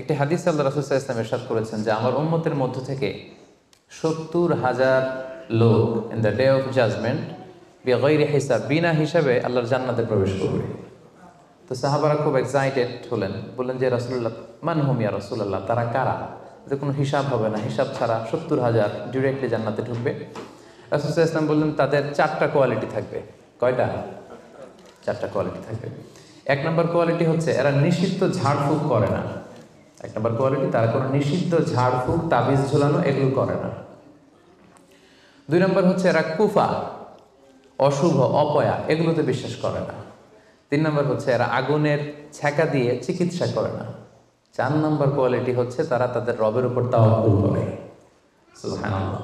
একটি হাদিস আল্লাহ রাসূল সাল্লাল্লাহু আলাইহি ওয়াসাল্লাম ইরশাদ করেছেন যে আমার উম্মতের মধ্য থেকে ৭০,০০০ লোক in the day of judgement বিগাইরি হিসাব, বিনা হিসাবে আল্লাহর জান্নাতে প্রবেশ করবে। তো সাহাবারা খুব এক্সাইটেড হলেন, বললেন যে রাসূলুল্লাহ মান হুম ইয়া রাসূলুল্লাহ, তারা কারা? যে কোনো হিসাব হবে না, হিসাব ছাড়া ৭০,০০০ ডিরেক্টলি জান্নাতে ঢুকবে। রাসূল সাল্লাল্লাহু আলাইহি ওয়াসাল্লাম বললেন তাদের 4টা কোয়ালিটি থাকবে। কয়টা? 4টা কোয়ালিটি থাকবে। 1 নম্বর কোয়ালিটি হচ্ছে এরা নিষিদ্ধ ঝাড়ফুঁক করে না। 1 নম্বর কোয়ালিটি, তারা কোনো নিষিদ্ধ ঝাড়ফুঁক, তাবিজ ঝুলানো এগুলো করে না। 2 নম্বর হচ্ছে এরা কুফা, অশুভ, অপয়া এগুলোতে বিশ্বাস করে না। 3 নম্বর হচ্ছে এরা আগুনের ছ্যাঁকা দিয়ে চিকিৎসা করে না। 4 নম্বর কোয়ালিটি হচ্ছে তারা তাদের রবের উপর তাওয়াক্কুল করে। সুবহানাল্লাহ।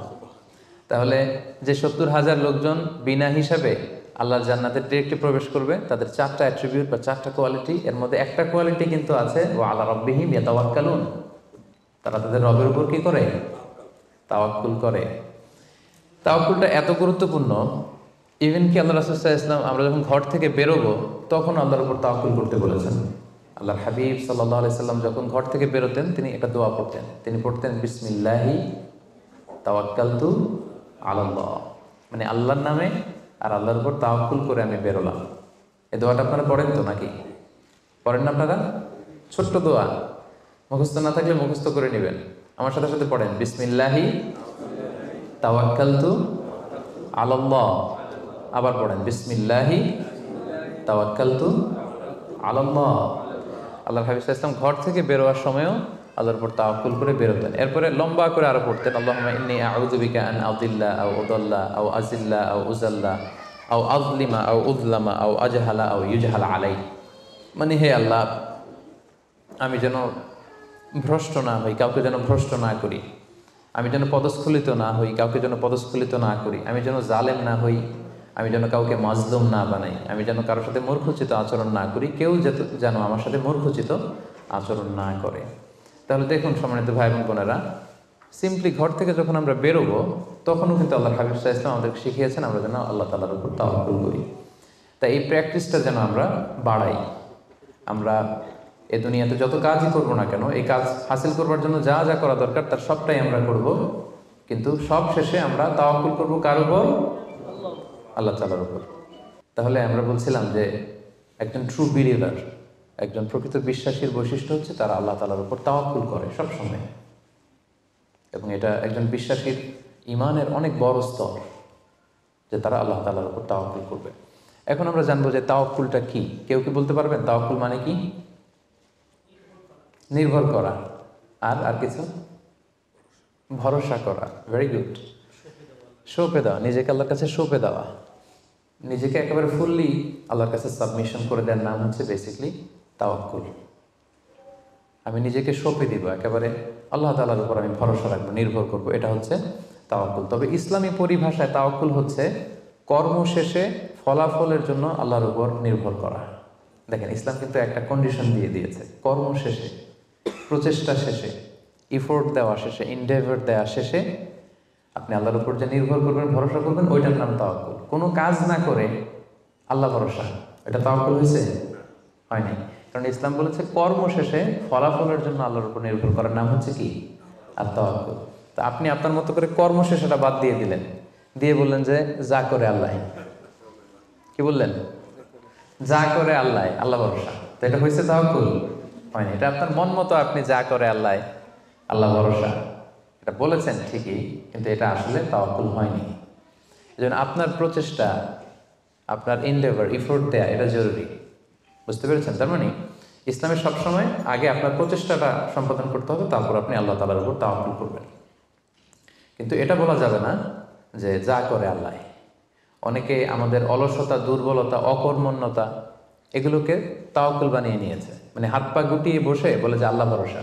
তাহলে যে ৭০,০০০ লোকজন বিনা হিসাবে আল্লাহর জান্নাতে ডিরেক্টলি প্রবেশ করবে, তাদের 4টা অ্যাট্রিবিউট বা 4টা কোয়ালিটি, এর মধ্যে একটা কোয়ালিটি কিন্তু আছে ওয়া আলা রাব্বিহিম ইয়াতাওয়াক্কালুন, তারা তাদের রবের উপর কি করে? তাওয়াক্কুল করে। তাওয়াক্কুলটা এত গুরুত্বপূর্ণ, ইভেন কি আল্লাহ রাসূল সাল্লাল্লাহু আলাইহি ওয়াসাল্লাম আমরা যখন ঘর থেকে বেরোবো তখন আল্লাহর উপর তাওয়াক্কুল করতে বলেছেন। আল্লাহর হাবিব সাল্লাল্লাহু আলাইহি সাল্লাম যখন ঘর থেকে বেরোতেন তিনি একটা দোয়া পড়তেন, তিনি পড়তেন বিসমিল্লাহি তাওয়াক্কালতু আলাল্লাহ, মানে আল্লাহর নামে আর আল্লাহর উপর তাওয়াক্কুল করে আমি বেরোলাম। এই দোয়াটা আপনারা পড়েন তো নাকি? পড়েন না আপনারা? ছোট্ট দোয়া, মুখস্থ না থাকলে মুখস্থ করে নেবেন। আমার সাথে সাথে পড়েন বিসমিল্লাহি তাওয়াক্কালতু আলাল্লাহ। আবার পড়েন বিসমিল্লাহি তাওয়াক্কালতু আলাল্লাহ। আল্লাহর হাবিব সাল্লাল্লাহু আলাইহি ওয়াসাল্লাম ঘর থেকে বেরোয়ার সময়ও আল্লাহর উপর তাওয়াক্কুল করে বেরোতেন। এরপরে লম্বা করে আরো পড়তেন আল্লাহুম্মা ইন্নী আউযু বিকা আন আযিল্লা আও উযাল্লা আও আযিল্লা আও উযাল্লা আও আযলিমা আও উযলামা আও আজহালা আও ইউজহালা আলাই, মানে হে আল্লাহ আমি যেন ভ্রষ্ট না হই, কাউকে যেন ভ্রষ্ট না করি, আমি যেন পদস্খলিত না হই, কাউকে যেন পদস্খলিত না করি, আমি যেন জালেম না হই, আমি যেন কাউকে মাজলুম না বানাই, আমি যেন কারোর সাথে মূর্খোচিত আচরণ না করি, কেউ যেন আমার সাথে মূর্খোচিত আচরণ না করে। তাহলে দেখুন সম্মানিত ভাই এবং বোনেরা, সিম্পলি ঘর থেকে যখন আমরা বেরোবো তখনও কিন্তু আল্লাহর হাবিব সাল্লাল্লাহু আলাইহি ওয়াসাল্লাম আমাদেরকে শিখিয়েছেন আমরা যেন আল্লাহ তাআলার উপর তাওয়াক্কুল করি। তাই এই প্র্যাকটিসটা যেন আমরা বাড়াই। আমরা এ দুনিয়াতে যত কাজই করবো না কেন, এই কাজ হাসিল করবার জন্য যা যা করা দরকার তার সবটাই আমরা করব, কিন্তু সব শেষে আমরা তাওয়াক্কুল করবো কার উপর? আল্লাহ তাআলার উপর। তাহলে আমরা বলছিলাম যে একজন ট্রু বিলিভার, একজন প্রকৃত বিশ্বাসীর বৈশিষ্ট্য হচ্ছে তারা আল্লাহ তাআলার উপর তাওয়াক্কুল করে সবসময়, এবং এটা একজন বিশ্বাসীর ঈমানের অনেক বড় স্তর যে তারা আল্লাহ তাআলার উপর তাওয়াক্কুল করবে। এখন আমরা জানবো যে তাওয়াক্কুলটা কি। কেউ কি বলতে পারবেন তাওয়াক্কুল মানে কি? নির্ভর করা, আর কিছু? ভরসা করা। Very good. সঁপে দেওয়া, নিজেকে আল্লাহর কাছে সঁপে দেওয়া, নিজেকে একেবারে ফুললি আল্লাহর কাছে সাবমিশন করে দেওয়ার নাম হচ্ছে বেসিকলি তাওয়াক্কুল। আমি নিজেকে সঁপে দিব, একেবারে আল্লাহ তাআলার উপর আমি ভরসা রাখবো, নির্ভর করব, এটা হচ্ছে তাওয়াক্কুল। তবে ইসলামী পরিভাষায় তাওয়াক্কুল হচ্ছে কর্ম শেষে ফলাফলের জন্য আল্লাহর উপর নির্ভর করা। দেখেন ইসলাম কিন্তু একটা কন্ডিশন দিয়ে দিয়েছে, কর্ম শেষে, প্রচেষ্টা শেষে, ইফোর্ট দেওয়া শেষে, ইনডেভার দেওয়া শেষে আপনি আল্লাহর উপর যে নির্ভর করবেন, ভরসা করবেন, ওইটার নাম তাওয়াক্কুল। কোনো কাজ না করে আল্লাহ ভরসা, এটা তাওয়াক্কুল হয়েছে? হয়নি। কারণ ইসলাম বলেছে কর্ম শেষে ফলাফলের জন্য আল্লাহর উপর নির্ভর করার নাম হচ্ছে কি? আর তাওয়াক্কুল। তা আপনি আপনার মতো করে কর্ম শেষেটা বাদ দিয়ে দিলেন, দিয়ে বললেন যে যা করে আল্লাহ। কি বললেন? যা করে আল্লাহ, আল্লাহ ভরসা। তো এটা হয়েছে তাওয়াক্কুল? হয়নি। এটা আপনার মন মতো আপনি যা করে আল্লাহ, আল্লাহ ভরসা, এটা বলেছেন ঠিকই, কিন্তু এটা আসলে তাওয়াক্কুল হয়নি। এজন্য আপনার প্রচেষ্টা, আপনার এনডেভার, ইফোর্ট দেয়া এটা জরুরি। বুঝতে পেরেছেন? তার মানে ইসলামে সবসময় আগে আপনার প্রচেষ্টাটা সম্পাদন করতে হবে, তারপর আপনি আল্লাহ তাআলার উপর তাওয়াক্কুল করবেন। কিন্তু এটা বলা যাবে না যে যা করে আল্লাহ। অনেকে আমাদের অলসতা, দুর্বলতা, অকর্মণ্যতা এগুলোকে তাওয়াক্কুল বানিয়ে নিয়েছে, মানে হাত পা গুটিয়ে বসে বলে যে আল্লাহ ভরসা।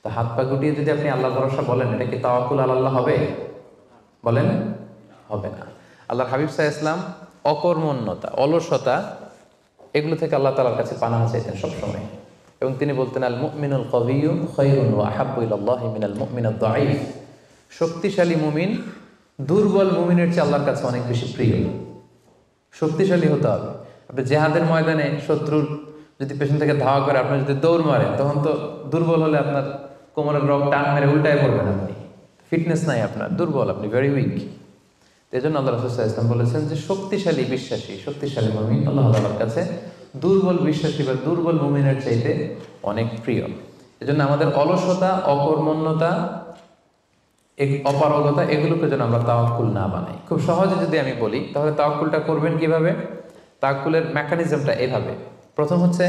তা হাত পা গুটিয়ে যদি আপনি আল্লাহ ভরসা বলেন, এটা কি তাওয়াক্কুল আলাল্লাহ হবে? বলেন, হবে না। আল্লাহর হাবিব সাল্লাল্লাহু আলাইহি ওয়াসাল্লাম অকর্মণ্যতা, অলসতা এগুলো থেকে আল্লাহ তাআলার কাছে পানাহ চাইতেন সবসময়, এবং তিনি বলতেন আল মুমিনুল কওয়িয়্যু খায়রুন ওয়া আহাব্বু ইলাল্লাহি মিনাল মুমিনিদ দাঈফ। শক্তিশালী মুমিন দুর্বল মুমিনের চেয়ে আল্লাহর কাছে অনেক বেশি প্রিয়। শক্তিশালী হতে হবে। আপনি জিহাদের ময়দানে শত্রুর যদি পেছন থেকে ধাওয়া করে আপনি যদি দৌড় মারেন, তখন তো দুর্বল হলে আপনার কোমরের রগ টান মেরে উল্টায় পড়বেন, আপনি ফিটনেস নাই, আপনার দুর্বল, আপনি ভেরি উইক। এই জন্য আল্লাহ রাসূল সাল্লাল্লাহু আলাইহি ওয়াসাল্লাম বলেছেন যে শক্তিশালী বিশ্বাসী, শক্তিশালী মুমিন আল্লাহ তাআলার কাছে দুর্বল বিশ্বাসী বা দুর্বল মুমিনের চাইতে অনেক প্রিয়। এজন্য আমাদের অলসতা, অকর্মণ্যতা, অপারগতা, এগুলোকে যেন আমরা তাওয়াক্কুল না বানাই। খুব সহজে যদি আমি বলি, তাহলে তাওয়াক্কুলটা করবেন কিভাবে? তাওয়াক্কুলের মেকানিজমটা এভাবে। প্রথম হচ্ছে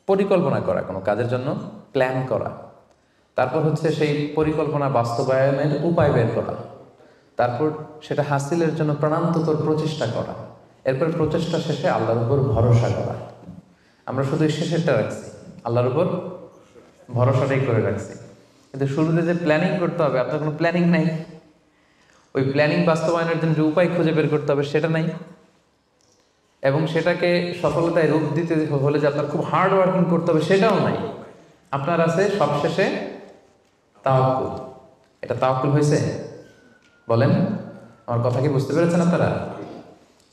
পরিকল্পনা করা, কোনো কাজের জন্য প্ল্যান করা। তারপর হচ্ছে সেই পরিকল্পনা বাস্তবায়নের উপায় বের করা। তারপর সেটা হাসিলের জন্য প্রাণান্তকর প্রচেষ্টা করা। এরপর প্রচেষ্টা শেষে আল্লাহর উপর ভরসা করা। আমরা শুধু শেষেরটা রাখছি, আল্লাহর উপর ভরসাটাই করে রাখছি, কিন্তু শুরুতে যে প্ল্যানিং করতে হবে, আপনার কোনো প্ল্যানিং নাই। ওই প্ল্যানিং বাস্তবায়নের জন্য যে উপায় খুঁজে বের করতে হবে সেটা নাই, এবং সেটাকে সফলতায় রূপ দিতে হলে যে আপনার খুব হার্ড ওয়ার্কিং করতে হবে সেটাও নাই। আপনার আছে সবশেষে তাওয়াক্কুল। এটা তাওয়াক্কুল হয়েছে? বলেন, আমার কথা কি বুঝতে পেরেছেন আপনারা?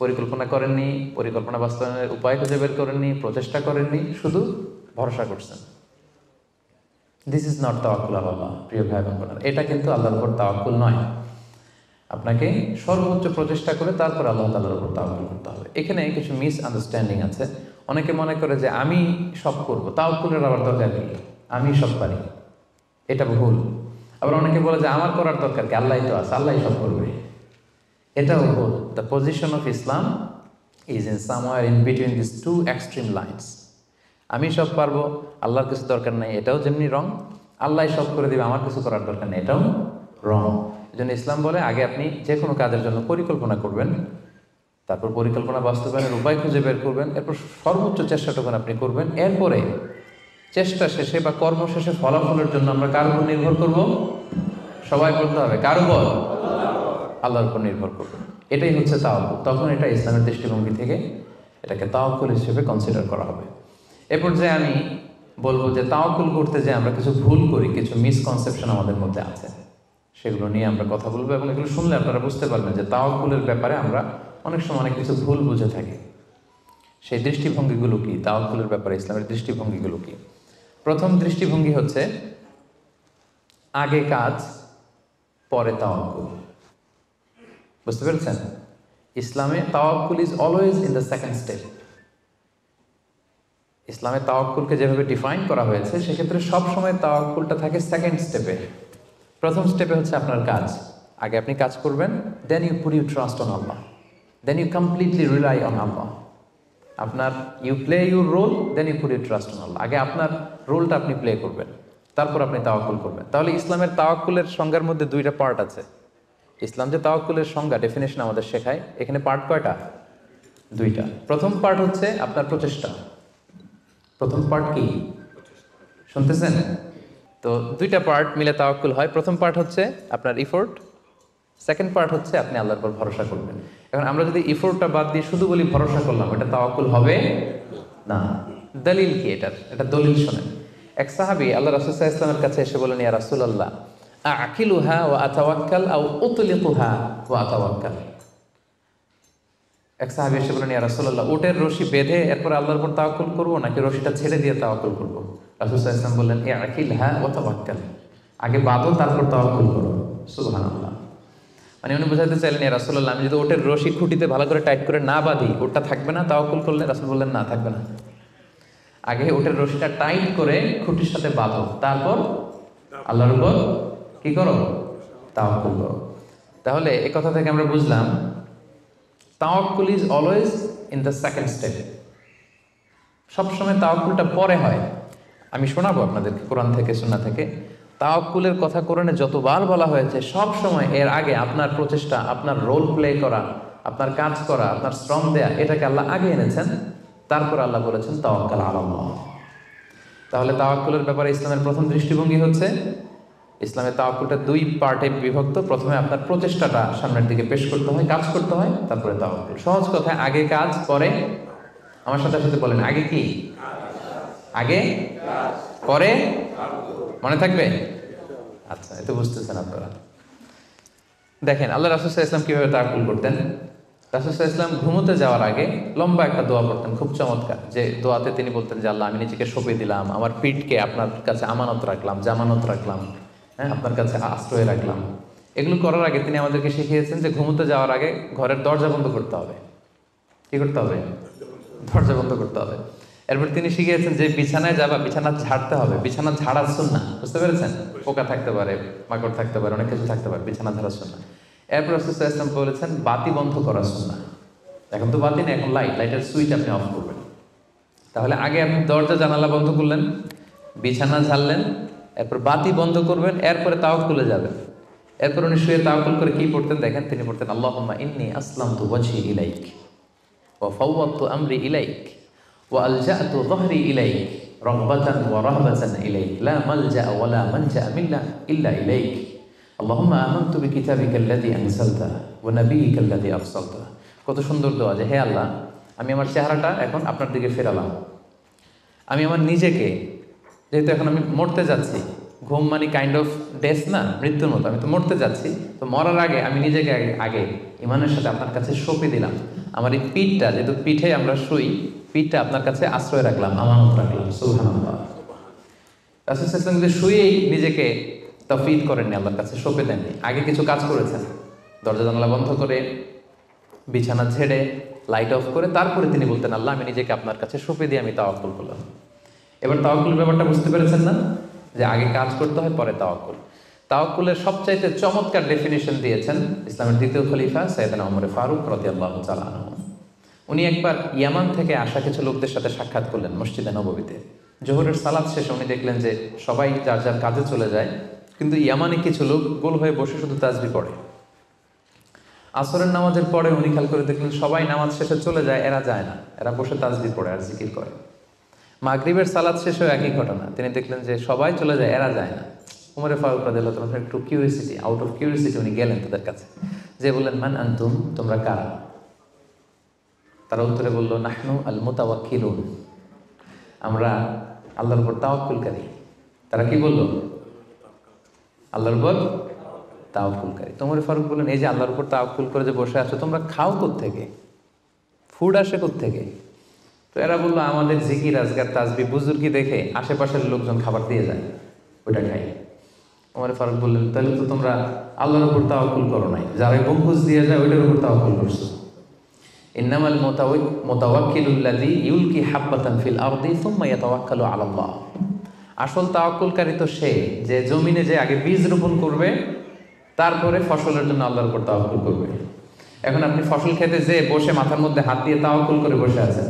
পরিকল্পনা করেননি, পরিকল্পনা বাস্তবায়নের উপায় খুঁজে বের করেননি, প্রচেষ্টা করেননি, শুধু ভরসা করছেন। দিস ইজ নট তাওয়াক্কুল আল্লাহ। প্রিয় ভাই বোনেরা, এটা কিন্তু আল্লাহর উপর তাওয়াক্কুল নয়। আপনাকে সর্বোচ্চ প্রচেষ্টা করে তারপর আল্লাহ তাআলার উপর তাওয়াক্কুল করতে হবে। এখানে কিছু মিস আন্ডারস্ট্যান্ডিং আছে। অনেকে মনে করে যে আমি সব করব, তাওয়াক্কুলের আবার দরকার কি, আমি সব পারি, এটা ভুল। আবার অনেকে বলে যে আমার করার দরকার কি, আল্লাহই তো আছে, আল্লাহই সব করবে, এটাও ভুল। The position of Islam is in somewhere in between this two extreme lines. আমি সব পারবো, আল্লাহর কিছু দরকার নাই, এটাও যেমনি রং। আল্লাহ সব করে দিবে, আমার কিছু করার দরকার নেই, এটাও রং। এই জন্য ইসলাম বলে আগে আপনি যে কোনো কাজের জন্য পরিকল্পনা করবেন, তারপর পরিকল্পনা বাস্তবায়নের উপায় খুঁজে বের করবেন, এরপর সর্বোচ্চ চেষ্টাটুকু আপনি করবেন। এরপরে চেষ্টা শেষে বা কর্ম শেষে ফলাফলের জন্য আমরা কার উপর নির্ভর করব? সবাই বলতে হবে কার উপর? আল্লাহর উপর নির্ভর করব। এটাই হচ্ছে তাওয়াক্কুল। তখন এটা ইসলামের দৃষ্টিভঙ্গি থেকে এটাকে তাওয়াক্কুল হিসেবে কনসিডার করা হবে। এরপর যে আমি বলবো যে তাওয়াক্কুল করতে যে আমরা কিছু ভুল করি, কিছু মিসকনসেপশন আমাদের মধ্যে আছে, সেগুলো নিয়ে আমরা কথা বলবো, এবং এগুলো শুনলে আপনারা বুঝতে পারবেন যে তাওয়াক্কুলের ব্যাপারে আমরা অনেক সময় অনেক কিছু ভুল বুঝে থাকি। সেই দৃষ্টিভঙ্গিগুলো কি, তাওয়াক্কুলের ব্যাপারে ইসলামের দৃষ্টিভঙ্গিগুলো কি? প্রথম দৃষ্টিভঙ্গি হচ্ছে আগে কাজ পরে তাওয়াক্কুল। বুঝতে পেরেছেন? ইসলামে তাওয়াক্কুল is always in the second step. ইসলামে তাওয়াক্কুলকে যেভাবে ডিফাইন করা হয়েছে, সেক্ষেত্রে সবসময় তাওয়াক্কুলটা থাকে সেকেন্ড স্টেপে। প্রথম স্টেপে হচ্ছে আপনার কাজ। আগে আপনি কাজ করবেন, then you put you trust on Allah, then you completely rely on Allah. আপনার you play your role, then you put you trust on Allah. আগে আপনার রোলটা আপনি প্লে করবেন, তারপর আপনি তাওয়াক্কুল করবেন। তাহলে ইসলামের তাওয়াক্কুলের সংজ্ঞার মধ্যে দুইটা পার্ট আছে। ইসলাম যে তাওয়াক্কুলের সংজ্ঞা, ডেফিনেশন আমাদের শেখায়, এখানে পার্ট কয়টা? দুইটা। প্রথম পার্ট হচ্ছে আপনার প্রচেষ্টা। প্রথম পার্ট কি শুনতেছেন? তো দুইটা পার্ট মিলে তাওয়াক্কুল হয়। প্রথম পার্ট হচ্ছে আপনার ইফোর্ট, সেকেন্ড পার্ট হচ্ছে আপনি আল্লাহর উপর ভরসা করবেন। এখন আমরা যদি ইফোর্টটা বাদ দিয়ে শুধু বলি ভরসা করলাম, এটা তাওয়াক্কুল হবে না। দলিল কি এটার? এটা দলিল শোনেন। এক সাহাবী আল্লাহ রাসূল সাল্লাল্লাহু আলাইহি ওয়াসাল্লামের কাছে এসে বলেন, ইয়া রাসূলুল্লাহ, আকিলুহা ওয়া আতাওয়াক্কাল আও উতলিকুহা ওয়া আতাওয়াক্কাল। এক সাহাবী এসে বলেন, ইয়া রাসূলুল্লাহ, উটের রশি বেঁধে এরপর আল্লাহর উপর তাওয়াক্কুল করব, নাকি রশিটা ছেড়ে দিয়ে তাওয়াক্কুল করব? রাসূল সাল্লাল্লাহু আলাইহি ওয়াসাল্লাম বললেন, আকিলহা ওয়া তাওয়াক্কাল, আগে বাঁধো তারপর তাওয়াক্কুল করো। সুবহানাল্লাহ। মানে উনি বোঝাতে চাইলেন, ইয়া রাসূলুল্লাহ, আমি যদি ওটের রশি খুঁটিতে ভালো করে টাইট করে না বাঁধি, ওটা থাকবে না তাওয়াক্কুল করলে? রাসূল বললেন, না, থাকবে না। আগে ওটের রশিটা টাইট করে খুঁটির সাথে বাঁধো, তারপর আল্লাহর উপর কি করো? তাওয়াক্কুল করো। তাহলে এই কথা থেকে আমরা বুঝলাম তাওয়াক্কুল is always in the second step. সবসময় তাওয়াক্কুলটা পরে হয়। আমি শোনাবো আপনাদেরকে কোরআন থেকে, সুন্নাহ থেকে। তাওয়াক্কুলের কথা কোরআনে যতবার বলা হয়েছে, সব সময় এর আগে আপনার প্রচেষ্টা, আপনার রোল প্লে করা, আপনার কাজ করা, আপনার শ্রম দেয়া, এটাকে আল্লাহ আগে এনেছেন, তারপর আল্লাহ বলেছেন তাওয়াক্কাল আলাল্লাহ। তাহলে তাওয়াক্কুলের ব্যাপারে ইসলামের প্রথম দৃষ্টিভঙ্গি হচ্ছে, ইসলামের তাওয়াক্কুলটা দুই পার্টে বিভক্ত। প্রথমে আপনার প্রচেষ্টাটা সামনের দিকে পেশ করতে হয়, কাজ করতে হয়, তারপরে তাওয়াক্কুল। সহজ কথায় আগে কাজ পরে, আমার সাথে সাথে বলেন, আগে কি? আগে পরে, মনে থাকবে? আচ্ছা, এত বুঝতেছেন আপনারা। দেখেন আল্লাহ রাসূল সাল্লাল্লাহু আলাইহি ওয়াসাল্লাম কিভাবে তাওয়াক্কুল করতেন। রাসূল সাল্লাল্লাহু আলাইহি ওয়াসাল্লাম ঘুমোতে যাওয়ার আগে লম্বা একটা দোয়া পড়তেন, খুব চমৎকার। যে দোয়াতে তিনি বলতেন যে আল্লাহ, আমি নিজেকে সঁপে দিলাম, আমার পিঠকে আপনার কাছে আমানত রাখলাম, জামানত রাখলাম, হ্যাঁ, আপনার কাছে আশ্রয় রাখলাম। এগুলো করার আগে তিনি আমাদেরকে শিখিয়েছেন যে ঘুমোতে যাওয়ার আগে ঘরের দরজা বন্ধ করতে হবে। কি করতে হবে? দরজা বন্ধ করতে হবে। এরপর তিনি শিখিয়েছেন যে বিছানায় যাবা, বিছানা ঝাড়তে হবে। বিছানা ঝাড়ার সুন্নাহ, বুঝতে পেরেছেন? পোকা থাকতে পারে, মাকড় থাকতে পারে, অনেক কিছু থাকতে পারে, বিছানা ঝাড়ার সুন্নাহ। এরপর রাসূল সাল্লাল্লাহু আলাইহি ওয়াসাল্লাম বলেছেন বাতি বন্ধ করার সুন্নাহ। এখন তো বাতি নেই, এখন লাইটের সুইচ আপনি অফ করবেন। তাহলে আগে আপনি দরজা জানালা বন্ধ করলেন, বিছানা ঝাড়লেন, এরপর বাতি বন্ধ করবেন, এরপরে তাওয়াক্কুলে যাবেন। এরপর উনি শুয়ে তাওয়াক্কুল করে কি পড়তেন দেখেন, তিনি পড়তেন আল্লাহুম্মা ইন্নী আসলামতু ওয়াজহি ইলাইক ওয়া ফাওয়াদতু আমরি ইলাইক ওয়া আলজা'তু যহরি ইলাইক রাগবাতান ওয়া রাহবাতান ইলাইক লা মালজা ওয়া লা মানজা ইল্লা ইলাইক আল্লাহুম্মা আমানতু বিকিতাবিকাল্লাযী আনজালতা ওয়া নাবিয়্যিকাল্লাযী আরসালতা। কত সুন্দর দোয়া যে হে আল্লাহ, আমি আমার চেহারাটা এখন আপনার দিকে ফেরালাম। আমি আমার নিজেকে, যেহেতু এখন আমি মরতে যাচ্ছি, ঘুম মানে কাইন্ড অফ ডেথ না, মৃত্যুর মতো, আমি তো মরতে যাচ্ছি, তো মরার আগে আমি নিজেকে আগে ইমানের সাথে আপনার কাছে সঁপে দিলাম। আমার এই পিঠটা, যেহেতু পিঠে আমরা শুই, পিঠটা আপনার কাছে আশ্রয় রাখলাম, আমানত রাখলাম। সুবহানাল্লাহ। রাসূল সাল্লাল্লাহু আলাইহি ওয়াসাল্লাম যে শুয়েই নিজেকে তাফওয়ীদ করেননি, আল্লাহর কাছে সঁপে দেননি, আগে কিছু কাজ করেছেন। দরজা জানালা বন্ধ করে, বিছানা ঝেড়ে, লাইট অফ করে, তারপরে তিনি বলতেন আল্লাহ, আমি নিজেকে আপনার কাছে সঁপে দিয়ে আমি তাওয়াক্কুল করলাম। এবার তাওয়াক্কুলের ব্যাপারটা বুঝতে পেরেছেন না, যে আগে কাজ করতে হয়, পরে তাওয়াক্কুল। তাওয়াক্কুলের সবচাইতে চমৎকার ডেফিনিশন দিয়েছেন ইসলামের দ্বিতীয় খলিফা সাইয়েদনা ওমর ফারুক রাদিয়াল্লাহু তাআলা আনহু। উনি একবার ইয়ামান থেকে আসা কিছু লোকদের সাথে সাক্ষাৎ করলেন মসজিদে নববীতে। জোহরের সালাত শেষে উনি দেখলেন যে সবাই যার যার কাজে চলে যায়, কিন্তু ইয়ামানে কিছু লোক গোল হয়ে বসে শুধু তাসবিহ পড়ে। আসরের নামাজের পরে উনি খেয়াল করে দেখলেন সবাই নামাজ শেষে চলে যায়, এরা যায় না, এরা বসে তাসবিহ পড়ে আর জিকির করে। মাগরিবের সালাত শেষেও একই ঘটনা, তিনি দেখলেন যে সবাই চলে যায়, এরা যায় না। উমরে ফারুক রাদিয়াল্লাহু তাআলা একটু কিউরিয়াসিটি, আউট অফ কিউরিয়াসিটি উনি গেলেন তাদের কাছে, যে বললেন মান আনতুম, তোমরা কারা? তারা উত্তরে বলল নাহনু আল মুতাওয়াক্কিলুন, আমরা আল্লাহর উপর তাওয়াক্কুলকারী। তারা কি বলল? আল্লাহর উপর তাওয়াক্কুলকারী। উমরে ফারুক বললেন এই যে আল্লাহর উপর তাওয়াক্কুল করে যে বসে আছো, তোমরা খাও কোত্থেকে? ফুড আসে কোত্থেকে? তো এরা বললো আমাদের জিকির আজকার তাসবিহ বুজুর্গি দেখে আশেপাশের লোকজন খাবার দিয়ে যায়, ওইটা খাই। ওমর ফারুক বললেন তাহলে তো তোমরা আল্লাহর উপর তাওয়াক্কুল করো নাই, যারা গম্বুজ দিয়ে যায় ওইটার উপর তাওয়াক্কুল করছো। ইন্নামাল মুতাওয়াক্কিলুল্লাযী ইউলকি হাব্বাতান ফিল আরদি সুম্মা ইয়াতাওয়াক্কালু আলাল্লাহ। আসল তাওয়াক্কুলকারী তো সে, যে জমিনে যে আগে বীজ রোপণ করবে, তারপরে ফসলের জন্য আল্লাহর উপর তাওয়াক্কুল করবে। এখন আপনি ফসল খেতে যে বসে মাথার মধ্যে হাত দিয়ে তাওয়াক্কুল করে বসে আছেন,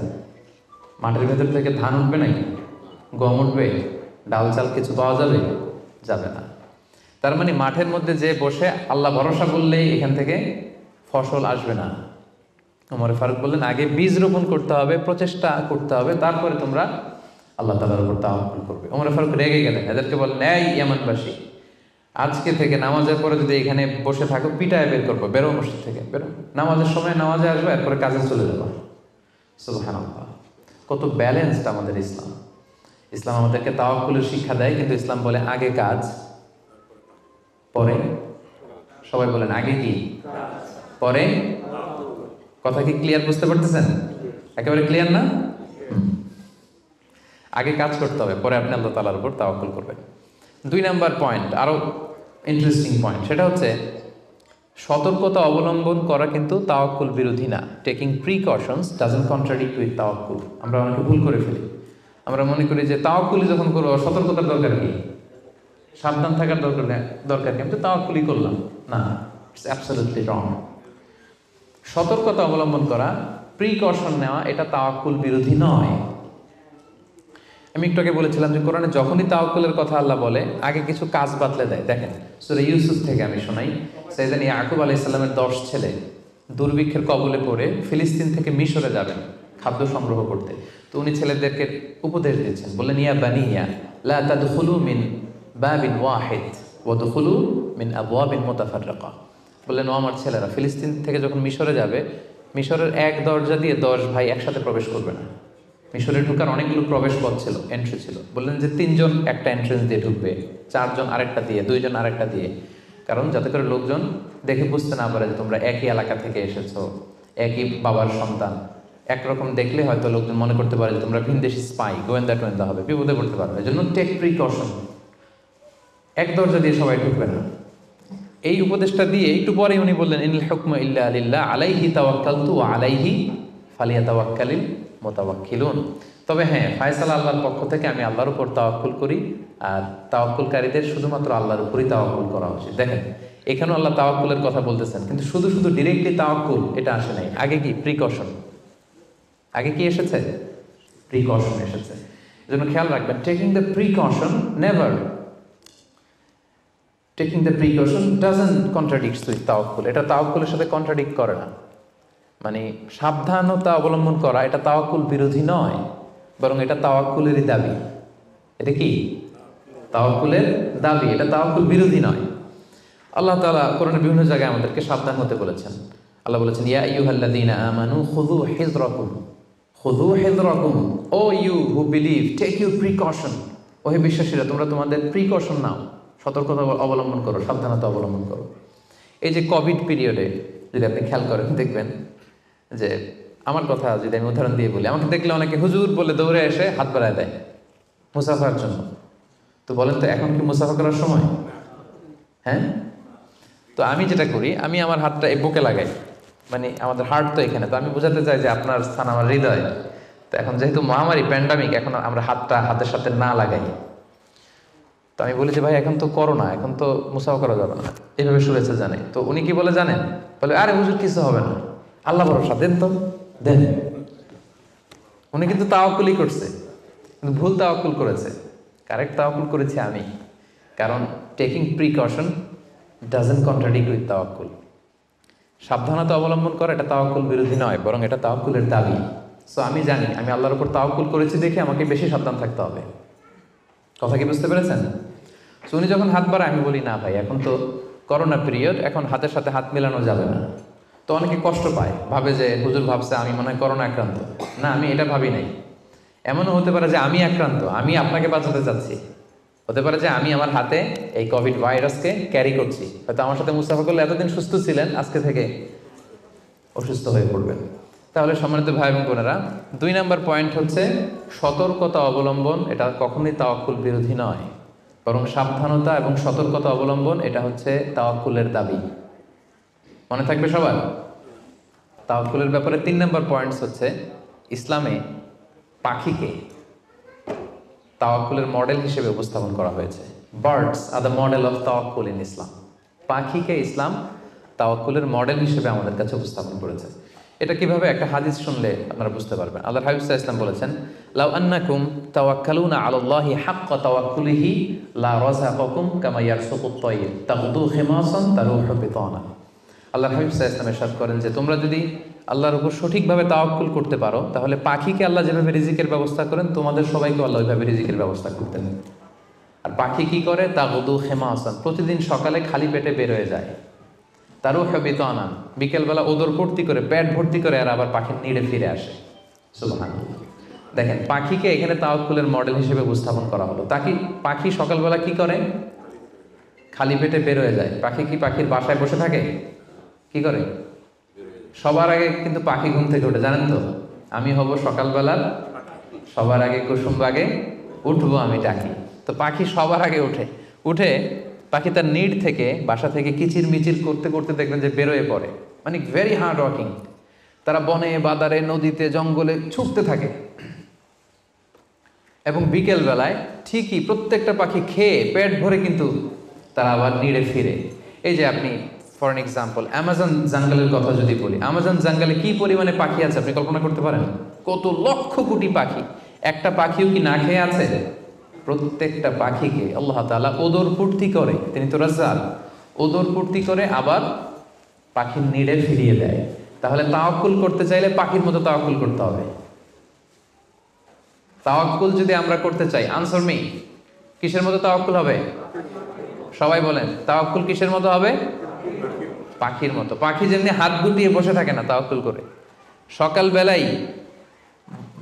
মাটির ভেতর থেকে ধান উঠবে নাকি? গম উঠবে? ডাল চাল কিছু পাওয়া যাবে? যাবে না। তার মানে মাঠের মধ্যে যে বসে আল্লাহ ভরসা করলেই এখান থেকে ফসল আসবে না। ওমর ফারুক বললেন আগে বীজ রোপণ করতে হবে, প্রচেষ্টা করতে হবে, তারপরে তোমরা আল্লাহ তাআলার উপর তাওয়াক্কুল করবে। ওমর ফারুক রেগে গেলেন, এদেরকে বললেন এই ইয়ামানবাসী, আজকে থেকে নামাজের পরে যদি এখানে বসে থাকো পিটায় বের করবো, বেরো মসজিদ থেকে, বেরো। নামাজের সময় নামাজে আসবে, এরপরে কাজে চলে যাবো। সুবহানাল্লাহ, কত ব্যালেন্সড আমাদের ইসলাম। ইসলাম আমাদেরকে তাওয়াক্কুলের শিক্ষা দেয়, কিন্তু ইসলাম বলে আগে কাজ পরে। সবাই বলেন আগে কি পরে? কথা কি ক্লিয়ার, বুঝতে পারতেছেন? একেবারে ক্লিয়ার না? আগে কাজ করতে হবে, পরে আপনি আল্লাহ তাআলার উপর তাওয়াক্কুল করবেন। 2 নাম্বার পয়েন্ট, আরো ইন্টারেস্টিং পয়েন্ট, সেটা হচ্ছে সতর্কতা অবলম্বন করা কিন্তু তাওয়াক্কুল বিরোধী না। Taking precautions doesn't contradict with তাওয়াক্কুল। আমরা অনেকে ভুল করে ফেলি, আমরা মনে করি যে তাওয়াক্কুলই যখন করবো সতর্কতার দরকার কি, সাবধান থাকার দরকার কি, আমি তো তাওয়াক্কুলই করলাম। না, ইটস অ্যাবসলিউটলি রং। সতর্কতা অবলম্বন করা, প্রিকশন নেওয়া, এটা তাওয়াক্কুল বিরোধী নয়। আমি একটু আগে বলেছিলাম যে কোরআনে যখনই তাওয়াক্কুলের কথা আল্লাহ বলে আগে কিছু কাজ বাতলে দেয়। দেখেন সূরা ইউসুফ থেকে আমি শোনাই, সাইয়েদনা ইয়াকুব আলাইহিস সালামের 10 ছেলে দুর্ভিক্ষের কবলে পড়ে ফিলিস্তিন থেকে মিশরে যাবেন খাদ্য সংগ্রহ করতে। তো উনি ছেলেদেরকে উপদেশ দিচ্ছেন, বললেন ইয়া বানিয়া লা তাদখুলু মিন বাবিন ওয়াহিদ ওয়া দুখুলু মিন আবওয়াবিন মুতাফাররাকা। বললেন ও আমার ছেলেরা, ফিলিস্তিন থেকে যখন মিশরে যাবে, মিশরের এক দরজা দিয়ে 10 ভাই একসাথে প্রবেশ করবে না। মিশরে ঢুকার অনেকগুলো প্রবেশ পথ ছিল, এন্ট্রি ছিল। বললেন যে 3 জন একটা এন্ট্রেন্স দিয়ে ঢুকবে, 4 জন আরেকটা দিয়ে, 2 জন আরেকটা দিয়ে, কারণ যাতে করে লোকজন দেখে বুঝতে না পারে যে তোমরা একই এলাকা থেকে এসেছো, একই বাবার সন্তান, একরকম দেখলে হয়তো লোকজন মনে করতে পারে যে তোমরা ভিনদেশি স্পাই, গোয়েন্দা টোয়েন্দা হবে, বিপদে পড়তে পারবে। এই জন্য টেক প্রিকশন, এক দরজা দিয়ে সবাই ঢুকবে না। এই উপদেশটা দিয়ে একটু পরে উনি বললেন, ইনিল হুকমু ইল্লা লিল্লাহ আলাইহি তাওয়াক্কালতু ওয়া আলাইহি ফালিয়াতাওয়াক্কালিল মুতাওয়াক্কিলুন। তবে হ্যাঁ, ফায়সালা আল্লাহর পক্ষ থেকে, আমি আল্লাহর উপর তাওয়াক্কুল করি, আর তাওয়াক্কুলকারীদের শুধুমাত্র আল্লাহর উপরই তাওয়াক্কুল করা উচিত। দেখেন, এখানেও আল্লাহ তাওয়াক্কুলের কথা বলতেছেন, কিন্তু শুধু শুধু ডিরেক্টলি তাওয়াক্কুল এটা আসে নাই। আগে কি প্রিকশন, আগে কি এসেছে? প্রিকশন এসেছে। এজন্য খেয়াল রাখবেন, taking the precaution never, taking the precaution doesn't contradicts with তাওয়াক্কুল। এটা তাওয়াক্কুলের সাথে কন্ট্রাডিক্ট করে না। মানে সাবধানতা অবলম্বন করা এটা তাওয়াক্কুল বিরোধী নয়, বরং এটা তাওয়াক্কুলেরই দাবি। এটা কি? তাওয়াক্কুলের দাবি, এটা তাওয়াক্কুল বিরোধী নয়। আল্লাহ তাআলা কোরআনের বিভিন্ন জায়গায় আমাদেরকে সাবধান হতে বলেছেন। আল্লাহ বলেছেন, ইয়া আইয়ুহাল্লাযীনা আমানু খুযু হিযরাকুম, খুযু হিযরাকুম, O you who believe, take your precaution. ও হে বিশ্বাসীরা, তোমরা তোমাদের প্রিকশন নাও, সতর্কতা অবলম্বন করো, সাবধানতা অবলম্বন করো। এই যে কোভিড পিরিয়ডে যদি আপনি খেয়াল করেন, দেখবেন যে, আমার কথা যদি আমি উদাহরণ দিয়ে বলি, আমাকে দেখলে অনেকে হুজুর বলে দৌড়ে এসে হাত বাড়ায় দেয় মুসাফার জন্য। তো বলেন তো, এখন কি মুসাফা করার সময়? হ্যাঁ। তো আমি যেটা করি, আমি আমার হাতটা এই বুকে লাগাই, মানে আমাদের হার্ট তো এখানে, তো আমি বোঝাতে চাই যে আপনার স্থান আমার হৃদয়। তো এখন যেহেতু মহামারী, প্যান্ডামিক, এখন আমরা হাতটা হাতের সাথে না লাগাই। তো আমি বলি যে ভাই, এখন তো করোনা, এখন তো মুসাফা করা যাবে না, এইভাবে শুনেছে জানে। তো উনি কি বলে জানেন? বলে, আরে হুজুর কিছু হবে না, আল্লাহ ভরসা, দেন তো দেন। উনি কিন্তু তাওয়াক্কুলই করছে, কিন্তু ভুল তাওয়াক্কুল করেছে। কারেক্ট তাওয়াক্কুল করেছি আমি, কারণ taking precaution doesn't contradict with তাওয়াক্কুল। সাবধানতা অবলম্বন করা এটা তাওয়াক্কুল বিরোধী নয়, বরং এটা তাওয়াক্কুলের দাবি। সো আমি জানি আমি আল্লাহর উপর তাওয়াক্কুল করেছি দেখে আমাকে বেশি সাবধান থাকতে হবে। কথা কি বুঝতে পেরেছেন? সো উনি যখন হাত বাড়ায়, আমি বলি, না ভাই, এখন তো করোনা পিরিয়ড, এখন হাতের সাথে হাত মেলানো যাবে না। তো অনেকে কষ্ট পায়, ভাবে যে হুজুর ভাবছে আমি মনে হয় করোনা আক্রান্ত। না, আমি এটা ভাবি নাই। এমনও হতে পারে যে আমি আক্রান্ত, আমি আপনাকে বাঁচাতে চাচ্ছি। হতে পারে যে আমি আমার হাতে এই কোভিড ভাইরাসকে ক্যারি করছি। হয়তো আমার সাথে মুস্তাফা করলে এতদিন সুস্থ ছিলেন, আজকে থেকে অসুস্থ হয়ে পড়বেন। তাহলে সম্মানিত ভাই এবং বোনেরা, 2 নম্বর পয়েন্ট হচ্ছে সতর্কতা অবলম্বন। এটা কখনোই তাওয়াক্কুল বিরোধী নয়, বরং সাবধানতা এবং সতর্কতা অবলম্বন এটা হচ্ছে তাওয়াক্কুলের দাবি। মনে থাকবে সবার? তাওয়াক্কুলের ব্যাপারে 3 নম্বর পয়েন্টস হচ্ছে, ইসলামে পাখিকে তাওয়াক্কুলের মডেল হিসেবে উপস্থাপন করা হয়েছে। Birds are the model of তাওয়াক্কুল ইন ইসলাম। পাখিকে ইসলাম তাওয়াক্কুলের মডেল হিসেবে আমাদের কাছে উপস্থাপন করেছে। এটা কিভাবে? একটা হাদিস শুনলে আপনারা বুঝতে পারবেন। আল্লাহর হাবিব সাল্লাল্লাহু আলাইহি ওয়াসাল্লাম বলেছেন, লাউ আন্নাকুম তাওয়াক্কালুনা আলাল্লাহি হাক্কা তাওয়াক্কুলিহি লা রাযাকাকুম কামা ইয়ারযুকুত তায়র তাগদু খিমাসান তারুহু বিতানা। আল্লাহর হাবিব সাল্লাল্লাহু আলাইহি ওয়াসাল্লাম ইরশাদ করেন যে, তোমরা যদি আল্লাহর উপর সঠিকভাবে তাওয়াক্কুল করতে পারো, তাহলে পাখিকে আল্লাহ যেভাবে রিজিকের ব্যবস্থা করেন, তোমাদের সবাইকে আল্লাহ ওইভাবে রিজিকের ব্যবস্থা করতেন। আর পাখি কি করে? তাগদু খিমাসান, প্রতিদিন সকালে খালি পেটে বের হয়ে যায়। তারুহু বিতানা, বিকেলবেলা ওদর ভর্তি করে, পেট ভর্তি করে, আর আবার পাখির নিড়ে ফিরে আসে। সুবহানাল্লাহ। দেখেন, পাখিকে এখানে তাওয়াক্কুলের মডেল হিসেবে উপস্থাপন করা হলো। পাখি সকালবেলা কি করে? খালি পেটে বের হয়ে যায়। পাখি কি পাখির বাসায় বসে থাকে? কি করে? সবার আগে কিন্তু পাখি ঘুম থেকে ওঠে, জানেন তো? আমি হব সকালবেলার সবার আগে কুসুম বাগে উঠবো আমি ডাকি। তো পাখি সবার আগে উঠে পাখি তার নিড থেকে, বাসা থেকে কিচির মিচির করতে করতে দেখবেন যে বেরোয় পড়ে। মানে ভেরি হার্ড ওয়ার্কিং। তারা বনে, বাদারে, নদীতে, জঙ্গলে ছুটতে থাকে। এবং বিকেল বেলায় ঠিকই প্রত্যেকটা পাখি খেয়ে পেট ভরে কিন্তু তারা আবার নিড়ে ফিরে। এই যে আপনি ফর এন এক্সাম্পল অ্যামাজন জঙ্গলের কথা যদি বলি, অ্যামাজন জঙ্গলে কি পরিমাণে পাখি আছে আপনি কল্পনা করতে পারেন? কত লক্ষ কোটি পাখি। একটা পাখিও কি না খেয়ে আছে? প্রত্যেকটা পাখিকে আল্লাহ তাআলা ওদর পূর্তি করে, তিনি তো রাজ্জাক, ওদর পূর্তি করে আবার পাখির নিড়ে ফিরিয়ে দেয়। তাহলে তাওয়াক্কুল করতে চাইলে পাখির মতো তাওয়াক্কুল করতে হবে। তাওয়াক্কুল যদি আমরা করতে চাই, আনসার মি, কিসের মতো তাওয়াক্কুল হবে? সবাই বলেন, তাওয়াক্কুল কিসের মতো হবে? পাখির মতো। পাখি যেমনি হাত গুটিয়ে বসে থাকে না তাওয়াক্কুল করে, সকালবেলাই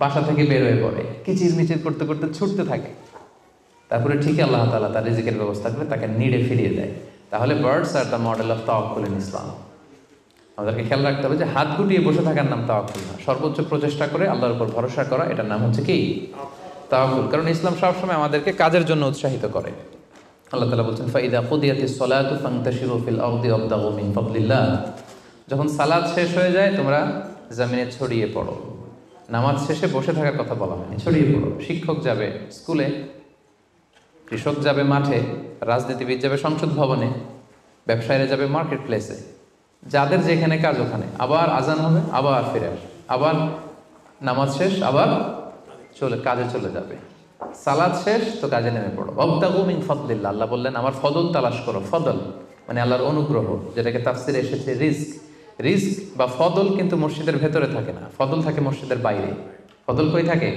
বাসা থেকে বের হয়ে পড়ে, কিচির মিচির করতে করতে ছুটতে থাকে, তারপরে ঠিকই আল্লাহ তাআলা তার রিজিকের ব্যবস্থা করে তাকে নিড়ে ফিরিয়ে দেয়। তাহলে birds are the model of তাওয়াক্কুল ইন ইসলাম। আমাদেরকে খেয়াল রাখতে হবে যে হাত গুটিয়ে বসে থাকার নাম তাওয়াক্কুল না, সর্বোচ্চ প্রচেষ্টা করে আল্লাহর উপর ভরসা করা, এটার নাম হচ্ছে কি তাওয়াক্কুল। কারণ ইসলাম সবসময় আমাদেরকে কাজের জন্য উৎসাহিত করে। আল্লাহ তাআলা বলছেন ফাইদা কুদিয়াতিস সালাতু ফান্তাশিরু ফিল আরদি ওয়াবতাগু মিন ফাদলিল্লাহ। যখন সালাত শেষ হয়ে যায় তোমরা জমিনে ছড়িয়ে পড়ো। নামাজ শেষে বসে থাকার কথা বলা হয়নি, ছড়িয়ে পড়ো। শিক্ষক যাবে স্কুলে, কৃষক যাবে মাঠে, রাজনীতিবিদ যাবে সংসদ ভবনে, ব্যবসায়ীরা যাবে মার্কেট প্লেসে, যাদের যেখানে কাজ ওখানে। আবার আজান হবে, আবার ফিরে আসবে, আবার নামাজ শেষ, আবার কাজে চলে যাবে। সালাত শেষ তো কাজে নেমে পড়ো। ওয়াবতাগু মিন ফাদলিল্লাহ, আল্লাহ বললেন আমার ফদল তালাশ করো। ফদল মানে আল্লাহর অনুগ্রহ, যেটাকে তাফসিরে এসেছে রিস্ক। রিস্ক বা ফদল কিন্তু মসজিদের ভেতরে থাকে না, ফদল থাকে মসজিদের বাইরে। ফদল কই থাকে?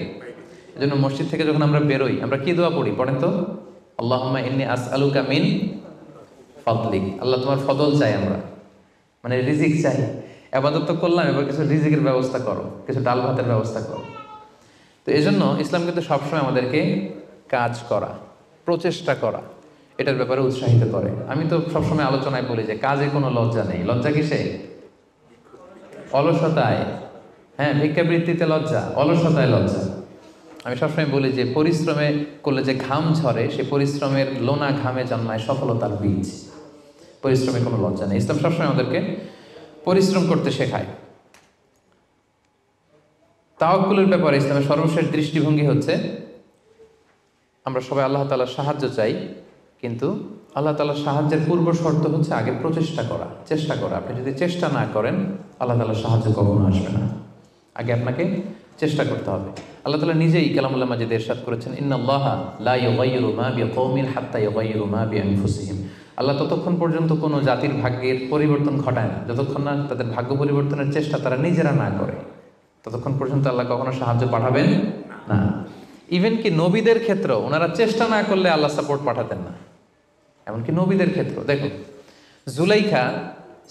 এজন্য মসজিদ থেকে যখন আমরা বেরোই আমরা কি দোয়া পড়ি পড়েন তো? আল্লাহুম্মা ইন্নী আসআলুকা মিন ফাদলিক। আল্লাহ তোমার ফদল চাই আমরা, মানে রিজিক চাই। ইবাদত তো করলাম, এবার কিছু রিজিকের ব্যবস্থা করো, কিছু ডাল ভাতের ব্যবস্থা করো। তো এই জন্য ইসলাম কিন্তু সবসময় আমাদেরকে কাজ করা, প্রচেষ্টা করা, এটার ব্যাপারে উৎসাহিত করে। আমি তো সবসময় আলোচনায় বলি যে কাজে কোনো লজ্জা নেই। লজ্জা কিসে? অলসতায়। হ্যাঁ, ভিক্ষাবৃত্তিতে লজ্জা, অলসতায় লজ্জা। আমি সবসময় বলি যে পরিশ্রমে করলে যে ঘাম ঝরে, সে পরিশ্রমের লোনা ঘামে জন্মায় সফলতার বীজ। পরিশ্রমে কোনো লজ্জা নেই। ইসলাম সবসময় আমাদেরকে পরিশ্রম করতে শেখায়। তাওয়াক্কুলের ব্যাপারে ইসলামের সর্বশেষ দৃষ্টিভঙ্গি হচ্ছে আমরা সবাই আল্লাহ তাআলার সাহায্য চাই, কিন্তু আল্লাহ তাআলার সাহায্যের পূর্ব শর্ত হচ্ছে আগে প্রচেষ্টা করা, চেষ্টা করা। আপনি যদি চেষ্টা না করেন আল্লাহ তাআলার সাহায্য কখনো আসবে না। আগে আপনাকে চেষ্টা করতে হবে। আল্লাহ তাআলা নিজেই কালামুল্লাহ মাজিদে ইরশাদ করেছেন ইন্নাল্লাহা লা ইউগাইয়িরু মা বিকওমিন হাত্তা ইউগাইয়িরু মা বিআনফুসিহিম। আল্লাহ ততক্ষণ পর্যন্ত কোনো জাতির ভাগ্যের পরিবর্তন ঘটায় না যতক্ষণ না তাদের ভাগ্য পরিবর্তনের চেষ্টা তারা নিজেরা না করে, ততক্ষণ পর্যন্ত আল্লাহ কখনো সাহায্য পাঠাবেন না। ইভেন কি নবীদের ক্ষেত্রেও ওনারা চেষ্টা না করলে আল্লাহ সাপোর্ট পাঠাতেন না। এমনকি নবীদের ক্ষেত্র দেখুন, জুলাইখা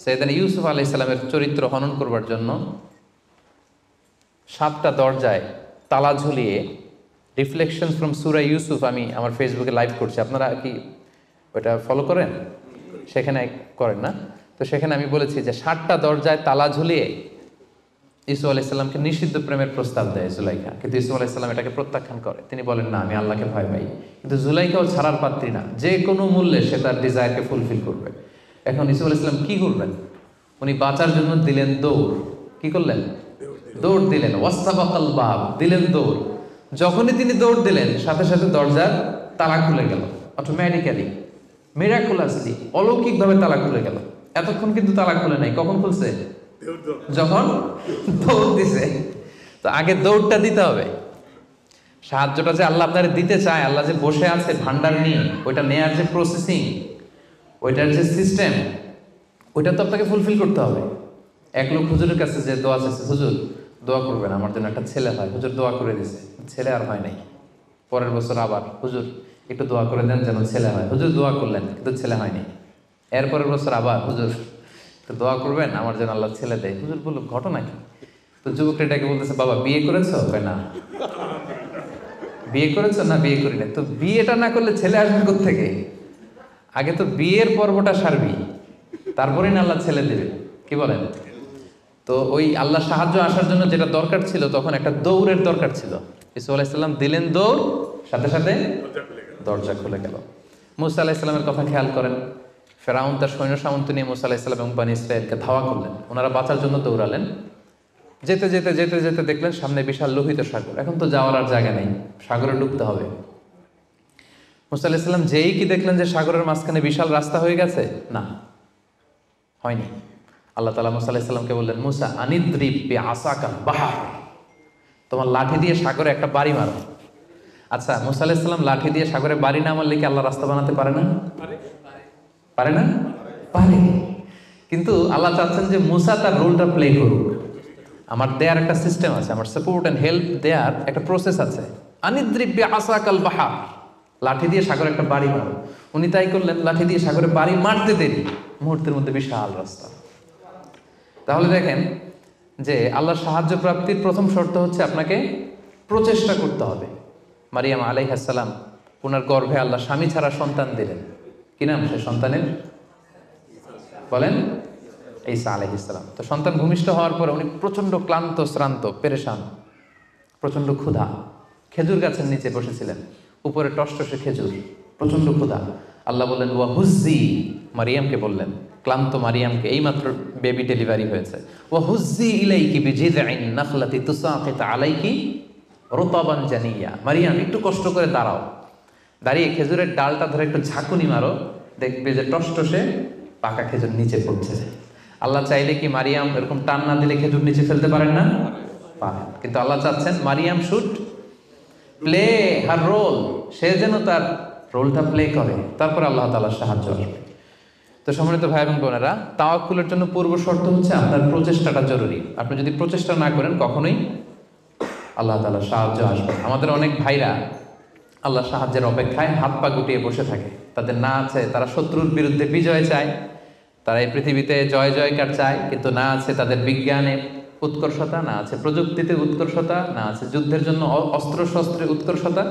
সাইয়েদনা ইউসুফ আলাইহিস সালামের চরিত্র হনন করবার জন্য 7টা দরজায় তালা ঝুলিয়ে, রিফ্লেকশনস ফ্রম সূরা ইউসুফ আমি আমার ফেসবুকে লাইভ করছি, আপনারা কি ওটা ফলো করেন? সেখানে করেন না? তো সেখানে আমি বলেছি যে 7টা দরজায় তালা ঝুলিয়ে ইউসুফ আলাইহিস সালামকে নিষিদ্ধ প্রেমের প্রস্তাব দেয় জুলাইখা, কিন্তু ইউসুফ আলাইহিস সালাম এটাকে প্রত্যাখ্যান করে। তিনি বলেন না, আমি আল্লাহকে ভয় পাই। কিন্তু জুলাইখাও ছাড়ার পাত্রী না, যে কোনো মূল্যে সে তার ডিজায়ারকে ফুলফিল করবে। এখন ইউসুফ আলাইহিস সালাম কি করবেন? উনি বাঁচার জন্য দিলেন দৌড়। কি করলেন? দৌড় দিলেন। ওয়াস্তাবাকাল বাব, দিলেন দৌড়। যখনই তিনি দৌড় দিলেন সাথে সাথে দরজার তালা খুলে গেল, অটোমেটিক্যালি, মিরাকুলাসলি, অলৌকিকভাবে তালা খুলে গেল। এতক্ষণ কিন্তু তালা খুলে নাই। কখন খুলছে? যখন দৌড় দিছে। তো আগে দৌড়টা দিতে হবে। সাহায্যটা যে আল্লাহ আপনার দিতে চায়, আল্লাহ যে বসে আছে ভান্ডার নিয়ে, ওইটা নেয়ার যে প্রসেসিং, ওইটার যে সিস্টেম, ওইটা তো আপনাকে ফুলফিল করতে হবে। এক লোক হুজুরের কাছে যে দোয়া চাইছে, হুজুর দোয়া করবেন আমার জন্য একটা ছেলে হয়। হুজুর দোয়া করে দিছে, ছেলে আর হয় নাই। পরের বছর আবার হুজুর একটু দোয়া করে দেন যেন ছেলে হয়। হুজুর দোয়া করলেন কিন্তু ছেলে হয়নি। এরপরের বছর আবার হুজুর তো দোয়া করবেন আমার যেন আল্লাহ ছেলে দেয়। হুজুর বলল ঘটনা কি? তো যুবকটা এটাকে বলতেছে, বাবা বিয়ে করেছো? না। বিয়ে করেছো? না, বিয়ে করি না। তো বিয়েটা না করলে ছেলে আসবে কোত্থেকে? আগে তো বিয়ের পর্বটা সারবি, তারপরে না আল্লাহ ছেলে দেবে। কি বলেন? তো ওই আল্লাহ সাহায্য আসার জন্য যেটা দরকার ছিল, তখন একটা দৌড়ের দরকার ছিল। ইসু আলাইহিস সালাম দিলেন দৌড়, সাথে সাথে দরজা খুলে গেল। মুসা আলাইহিস সালামের কথা খেয়াল করেন। ফেরাউন তার সৈন্য সামন্ত নিয়ে মুসা আলাইহিস সালাম এবং বনী ইসরাঈলকে ধাওয়া করলেন। ওনারা বাঁচার জন্য দৌড়ালেন। যেতে যেতে যেতে যেতে দেখলেন সামনে বিশাল লোহিত সাগর। এখন তো যাওয়ার আর জায়গা নেই, সাগরে ডুবতে হবে। মুসা আলাইহিস সালাম যেই কি দেখলেন যে সাগরের মাঝখানে বিশাল রাস্তা হয়ে গেছে? না, হয়নি। আল্লাহ তাআলা মুসা আলাইহিস সালামকে বললেন, মুসা আনিদ্রিব বিআসাকাল বাহর, তোমার লাঠি দিয়ে সাগরে একটা বাড়ি মারো। আচ্ছা, মুসা আলাইহিস সালাম লাঠি দিয়ে সাগরে বাড়ি না মারলে কি আল্লাহ রাস্তা বানাতে পারে না? পারে না? পারে। কিন্তু আল্লাহ চাচ্ছেন যে মুসা তার রোলটা প্লে করুক। আমার দেয়ার একটা সিস্টেম আছে, আমার সাপোর্ট অ্যান্ড হেল্প দেয়ার একটা প্রসেস আছে। আনিদ্রিব বিআসাকাল বাহর, লাঠি দিয়ে সাগরে একটা বাড়ি মারো। উনি তাই করলেন, লাঠি দিয়ে সাগরে বাড়ি মারতে দেরি, মুহূর্তের মধ্যে বিশাল রাস্তা। তাহলে দেখেন যে আল্লাহর সাহায্য প্রাপ্তির প্রথম শর্ত হচ্ছে আপনাকে প্রচেষ্টা করতে হবে। মারিয়াম আলাইহিস সালাম, ওনার গর্ভে আল্লাহ স্বামী ছাড়া সন্তান দিলেন। কি নাম সে সন্তানের? বলেন। ঈসা আলাইহিস সালাম। তো সন্তান ভূমিষ্ঠ হওয়ার পরে উনি প্রচণ্ড ক্লান্ত, শ্রান্ত, পেরেশান, প্রচণ্ড ক্ষুধা, খেজুর গাছের নিচে বসেছিলেন, উপরে টসটসে খেজুর, প্রচণ্ড ক্ষুধা। আল্লাহ বললেন ওয়া হুজ্জি, মারিয়ামকে বললেন, ক্লান্ত মারিয়ামকে, এইমাত্র বেবি ডেলিভারি হয়েছে, ওয়া হুজ্জি ইলাইকি বিজিযআইন নাখলাতি তুসাকিত আলাইকি রুতাবান জানিয়া, মারিয়াম একটু কষ্ট করে দাঁড়াও, দাঁড়িয়ে খেজুরের ডালটা ধরে একটু ঝাঁকুনি মারো, দেখবে যে টসটসে পাকা খেজুর নিচে পড়ছে। আল্লাহ চাইলে কি মারিয়াম এরকম টান না দিলে খেজুর নিচে ফেলতে পারেন না? পারেন। কিন্তু আল্লাহ চাচ্ছেন Maryam should play her role, সে যেন তার রোলটা প্লে করে, তারপর আল্লাহ তাআলার সাহায্য আসবে। তো সম্মানিত ভাই এবং বোনেরা, তাওয়াক্কুলের জন্য পূর্ব শর্ত হচ্ছে আপনার প্রচেষ্টাটা জরুরি। আপনি যদি প্রচেষ্টা না করেন কখনোই আল্লাহ তাআলার সাহায্য আসবে। আমাদের অনেক ভাইরা আল্লাহ সাহায্যের অপেক্ষায় হাত পা গুটিয়ে বসে থাকে, তাদের না আছে তারা শত্রুর বিরুদ্ধে বিজয় চায়, তারা এই পৃথিবীতে জয় জয়কার চায়, কিন্তু না আছে তাদের বিজ্ঞানে উৎকর্ষতা, না আছে প্রযুক্তিতে উৎকর্ষতা, না আছে যুদ্ধের জন্য অস্ত্র শস্ত্রে উৎকর্ষতা,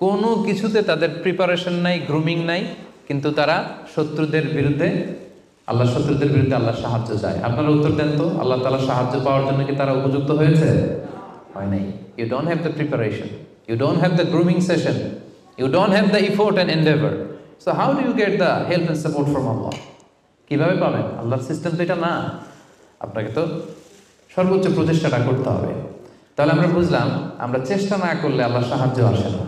কোনো কিছুতে তাদের প্রিপারেশন নাই, গ্রুমিং নাই, কিন্তু তারা শত্রুদের বিরুদ্ধে শত্রুদের বিরুদ্ধে আল্লাহ সাহায্য চায়। আপনারা উত্তর দেন তো, আল্লাহ তাআলা সাহায্য পাওয়ার জন্য কি তারা উপযুক্ত হয়েছে? হয় নাই। You don't have the preparation, you don't have the grooming session, you don't have the effort and endeavor, so how do you get the help and support from Allah? কিভাবে পাবেন? আল্লাহর সিস্টেম তো এটা না, আপনাকে তো সর্বোচ্চ প্রচেষ্টাটা করতে হবে। তাহলে আমরা বুঝলাম, আমরা চেষ্টা না করলে আল্লাহর সাহায্য আসে না,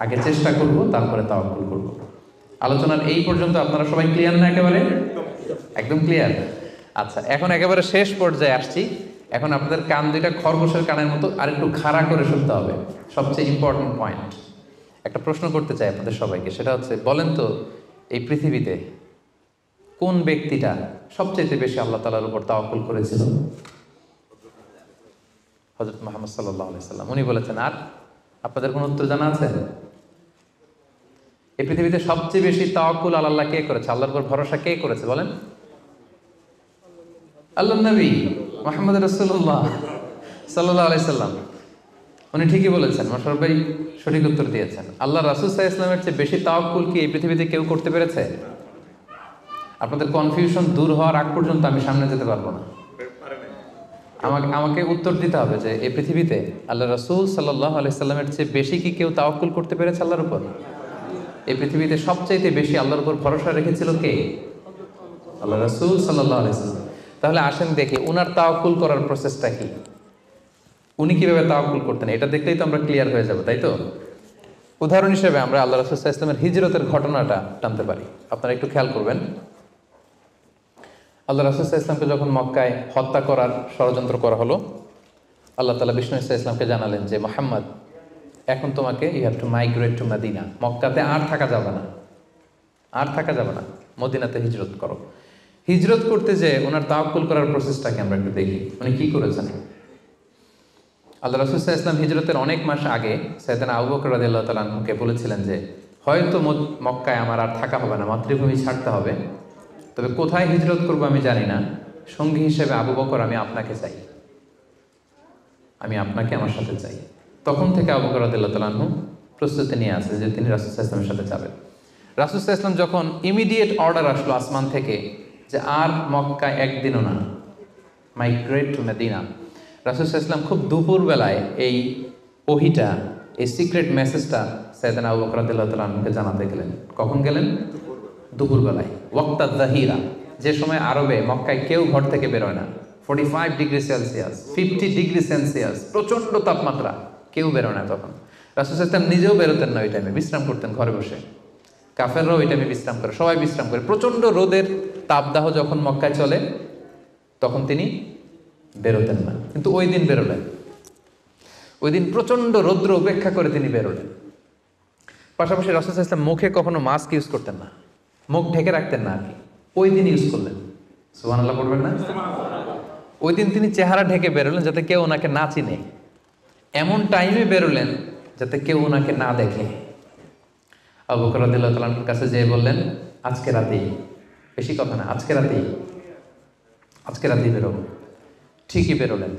আগে চেষ্টা করব, তারপরে তাওয়াক্কুল করব। আলোচনার এই পর্যন্ত আপনারা সবাই ক্লিয়ার না? একেবারে একদম ক্লিয়ার। আচ্ছা, এখন একেবারে শেষ পর্যায়ে আসছি। এখন আপনাদের কান দুইটা খরগোশের কানের মতো আর একটু খাড়া করে শুনতে হবে, সবচেয়ে ইম্পর্টেন্ট পয়েন্ট। একটা প্রশ্ন করতে চাই আপনাদের সবাইকে, সেটা হচ্ছে, বলেন তো এই পৃথিবীতে কোন ব্যক্তিটা সবচেয়ে বেশি আল্লাহ তাআলার উপর তাওয়াক্কুল করেছিল? হযরত মুহাম্মদ সাল্লাল্লাহু আলাইহি সাল্লাম। উনি বলেছেন। আর আপনাদের কোন উত্তর জানা আছে? এই পৃথিবীতে সবচেয়ে বেশি তাওয়াক্কুল আল্লাহ কে করেছে, আল্লাহর উপর ভরসা কে করেছে বলেন? আল্লাহর নবী মুহাম্মদ রাসূলুল্লাহ সাল্লাল্লাহু আলাইহি সাল্লাম। উনি ঠিকই বলেছেন, মাশাআল্লাহ ভাই সঠিক উত্তর দিয়েছেন। আল্লাহ রাসূল সাল্লাল্লাহু আলাইহি ওয়াসাল্লামের চেয়ে বেশি তাওয়াক্কুল কি এই পৃথিবীতে কেউ করতে পেরেছে? আপনাদের কনফিউশন দূর হওয়ার আগ পর্যন্ত আমি সামনে যেতে পারবো না। আমাকে উত্তর দিতে হবে যে এই পৃথিবীতে আল্লাহ রাসূল সাল্লাল্লাহু আলাইহি সাল্লামের চেয়ে বেশি কি কেউ তাওয়াক্কুল করতে পেরেছে আল্লাহর উপর? এই পৃথিবীতে সবচাইতে বেশি আল্লাহর উপর ভরসা রেখেছিল কে? আল্লাহ রাসূল সাল্লাল্লাহু আলাইহি সাল্লাম। তাহলে আসেন দেখি উনার তাওয়াক্কুল করার প্রসেসটা কি, উনি কিভাবে তাওয়াক্কুল করতেন, এটা দেখলেই তো আমরা ক্লিয়ার হয়ে যাব, তাই তো? উদাহরণ হিসেবে আমরা আল্লাহ রাসূল সাল্লাল্লাহু আলাইহি ওয়াসাল্লামের হিজরতের ঘটনাটা টানতে পারি। আপনারা একটু খেয়াল করবেন। আল্লাহ রাসূল সাল্লাল্লাহু আলাইহি ওয়াসাল্লামকে যখন মক্কায় হত্যা করার ষড়যন্ত্র করা হলো, আল্লাহ তাআলা বিষ্ণু সাল্লাল্লাহু আলাইহি ওয়াসাল্লামকে জানালেন যে মুহাম্মদ, এখন তোমাকে you have to migrate to Medina, মক্কাতে আর থাকা যাবে না, আর থাকা যাবে না, মদিনাতে হিজরত করো। হিজরত করতে যে ওনার তাওয়াক্কুল করার প্রসেসটাকে আমরা একটু দেখি, উনি কি করেছেন। আল্লাহ রাসূল সাল্লাল্লাহু আলাইহি ওয়াসাল্লাম হিজরতের অনেক মাস আগে সাইয়েদনা আবু বকর রাদিয়াল্লাহু তাআলা আনহুকে বলেছিলেন যে হয়তো মক্কায় আমার আর থাকা হবে না, মাতৃভূমি ছাড়তে হবে, তবে কোথায় হিজরত করবো আমি জানি না, সঙ্গী হিসেবে আবু বকর আমি আপনাকে চাই, আমি আপনাকে আমার সাথে চাই। তখন থেকে আবু বকর রাদিয়াল্লাহু তাআলা আনহু প্রস্তুতি নিয়ে আছে যে তিনি রাসূল সাল্লাল্লাহু আলাইহি ওয়াসাল্লামের সাথে যাবেন। রাসূল সাল্লাল্লাহু আলাইহি ওয়াসাল্লাম যখন ইমিডিয়েট অর্ডার আসলো আসমান থেকে যে আর মক্কায় একদিনও না, মাইগ্রেট টু মদিনা, রাসূল সাল্লাল্লাহু আলাইহি ওয়াসাল্লাম খুব দুপুরবেলায় এই ওহিটা, এই সিক্রেট মেসেজটা সাইয়েদনা আবু বকর রাদিয়াল্লাহু তাআলা আনহুকে জানাতে গেলেন। কখন গেলেন? দুপুরবেলায়, ওয়াক্তা যাহিরা, যে সময় আরবে মক্কায় কেউ ঘর থেকে বেরোয় না, 45 ডিগ্রি সেলসিয়াস, 50 ডিগ্রি সেলসিয়াস, প্রচণ্ড তাপমাত্রা, কেউ বেরোয় না। তখন রাসূল সাল্লাল্লাহু আলাইহি ওয়াসাল্লাম নিজেও বেরোতেন না, ওই টাইমে বিশ্রাম করতেন ঘরে বসে, কাফেররাও ওই টাইমে বিশ্রাম করে, সবাই বিশ্রাম করে। প্রচণ্ড রোদের তাপদাহ যখন মক্কায় চলে তখন তিনি বেরোতেন না, কিন্তু ওই দিন বেরোলেন। ওই দিন প্রচণ্ড রৌদ্র উপেক্ষা করে তিনি বেরোলেন। পাশাপাশি রাসূল সাল্লাল্লাহু আলাইহি ওয়াসাল্লাম মুখে কখনো মাস্ক ইউজ করতেন না, মুখ ঢেকে রাখতেন না আর কি, ওই দিন ইউজ করলেন। সুবহানাল্লাহ পড়বেন না? ওই দিন তিনি চেহারা ঢেকে বেরোলেন যাতে কেউ ওনাকে না চিনে, এমন টাইমে বেরোলেন যাতে কেউ ওনাকে না দেখে। আবু বকর রাদিয়াল্লাহু তাআলার কাছে যেয়ে বললেন, আজকে রাতেই, বেশি কথা না, আজকে রাতেই বেরোবো। ঠিকই বেরোলেন,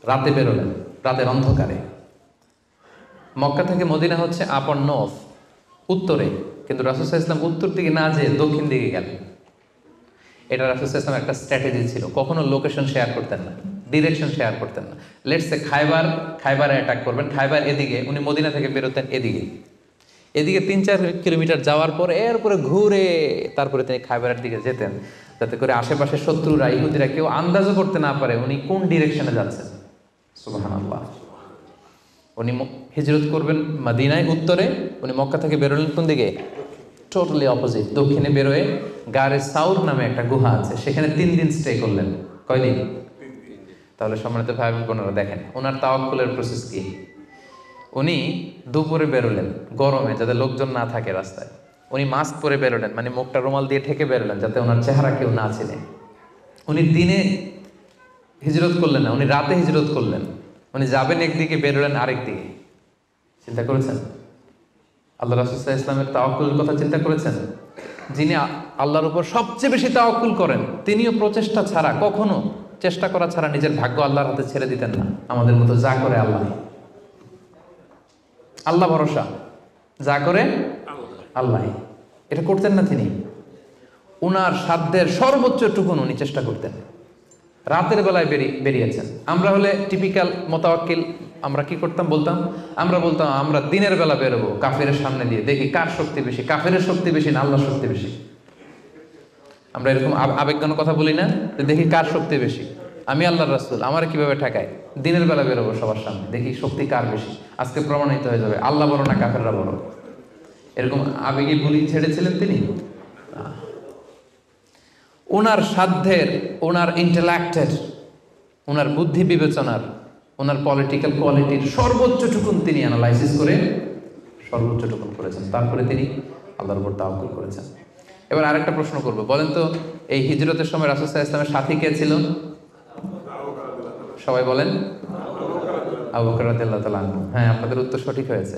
রাতে বেরোলেন, রাতের অন্ধকারে। মক্কা থেকে মদিনা হচ্ছে আপ অন নর্থ, উত্তরে, কিন্তু রাসূল সাল্লাল্লাহু আলাইহি ওয়াসাল্লাম উত্তর দিকে না যেয়ে দক্ষিণ দিকে গেলেন। এটা রাসূল সাল্লাল্লাহু আলাইহি ওয়াসাল্লামের একটা স্ট্র্যাটেজি ছিল। কখনো লোকেশন শেয়ার করতেন না, ডিরেকশন শেয়ার করতেন না। লেটস সে খাইবারে অ্যাটাক করবেন, খাইবার এদিকে, উনি মদিনা থেকে বেরোতেন এদিকে 3-4 কিলোমিটার যাওয়ার পর এরপরে ঘুরে তারপরে তিনি খাইবারের দিকে যেতেন, যাতে করে আশেপাশে শত্রুরা ইহুদিরা কেউ আন্দাজও করতে না পারে উনি কোন ডিরেকশনে যাচ্ছেন। সুবহানাল্লাহ। উনি হিজরত করবেন মদিনায় উত্তরে, উনি মক্কা থেকে বেরোলেন কোন দিকে? টোটালি অপোজিট, দক্ষিণে বেরোয় গারে সাউর নামে একটা গুহা আছে, সেখানে 3 দিন স্টে করলেন। কয়দিন? তাহলে সম্মানিত ভাই বোনেরা দেখেন ওনার তাওয়াক্কুলের প্রসেস কি। উনি দুপুরে বেরোলেন গরমে, যাতে লোকজন না থাকে রাস্তায়। উনি মাস্ক পরে বেরোলেন, মানে মুখটা রুমাল দিয়ে ঢেকে বেরোলেন যাতে ওনার চেহারা কেউ না চিনে। উনি দিনে হিজরত করলেন না, উনি রাতে হিজরত করলেন। উনি যাবেন একদিকে, বেরোলেন আরেক দিকে। চিন্তা করেছেন আল্লাহ রাসূল সাল্লাল্লাহু আলাইহি ওয়াসাল্লামের তাওয়াক্কুলের কথা? চিন্তা করেছেন? যিনি আল্লাহর উপর সবচেয়ে বেশি তাওয়াক্কুল করেন, তিনিও প্রচেষ্টা ছাড়া, কখনো চেষ্টা করা ছাড়া নিজের ভাগ্য আল্লাহর হাতে ছেড়ে দিতেন না। আমাদের মতো যা করে আল্লাহ ভরসা, যা করে আল্লাহ, এটা করতেন না তিনি। উনার সাধ্যের সর্বোচ্চ টুকুন উনি চেষ্টা করতেন। রাতের বেলায় বেরিয়েছেন। আমরা হলে টিপিক্যাল মোতাওয়াক্কিল, আমরা কি করতাম? আমরা বলতাম আমরা দিনের বেলা বেরোবো কাফেরের সামনে দিয়ে, দেখি কার শক্তি বেশি, কাফেরের শক্তি বেশি না আল্লাহর শক্তি বেশি। আমরা এরকম আবেগঘন কথা বলি না, যে দেখি কার শক্তি বেশি, আমি আল্লাহর রাসূল, আমার কিভাবে ঠেকায়, দিনের বেলা বেরোবো সবার সামনে, দেখি শক্তি কার বেশি, আজকে প্রমাণিত হয়ে যাবে আল্লাহ বড় না কাফেররা বড়। এরকম আবেগী বুলি ছেড়েছিলেন তিনি। ওনার সাধ্যের, ওনার ইন্টেলেক্টের, ওনার বুদ্ধি বিবেচনার, ওনার পলিটিক্যাল কোয়ালিটির সর্বোচ্চটুকুন তিনি অ্যানালাইসিস করে সর্বোচ্চটুকুন করেছেন। তারপরে তিনি আল্লাহর উপর তাওয়াক্কুল করেছেন। এবার আরেকটা প্রশ্ন করব, বলেন তো এই হিজরতের সময় রাসূল সাল্লাল্লাহু আলাইহি ওয়াসাল্লামের সাথী কে ছিল? সবাই বলেন। আবু বকর রাদিয়াল্লাহু তাআলা আনহু। হ্যাঁ, আপনাদের উত্তর সঠিক হয়েছে।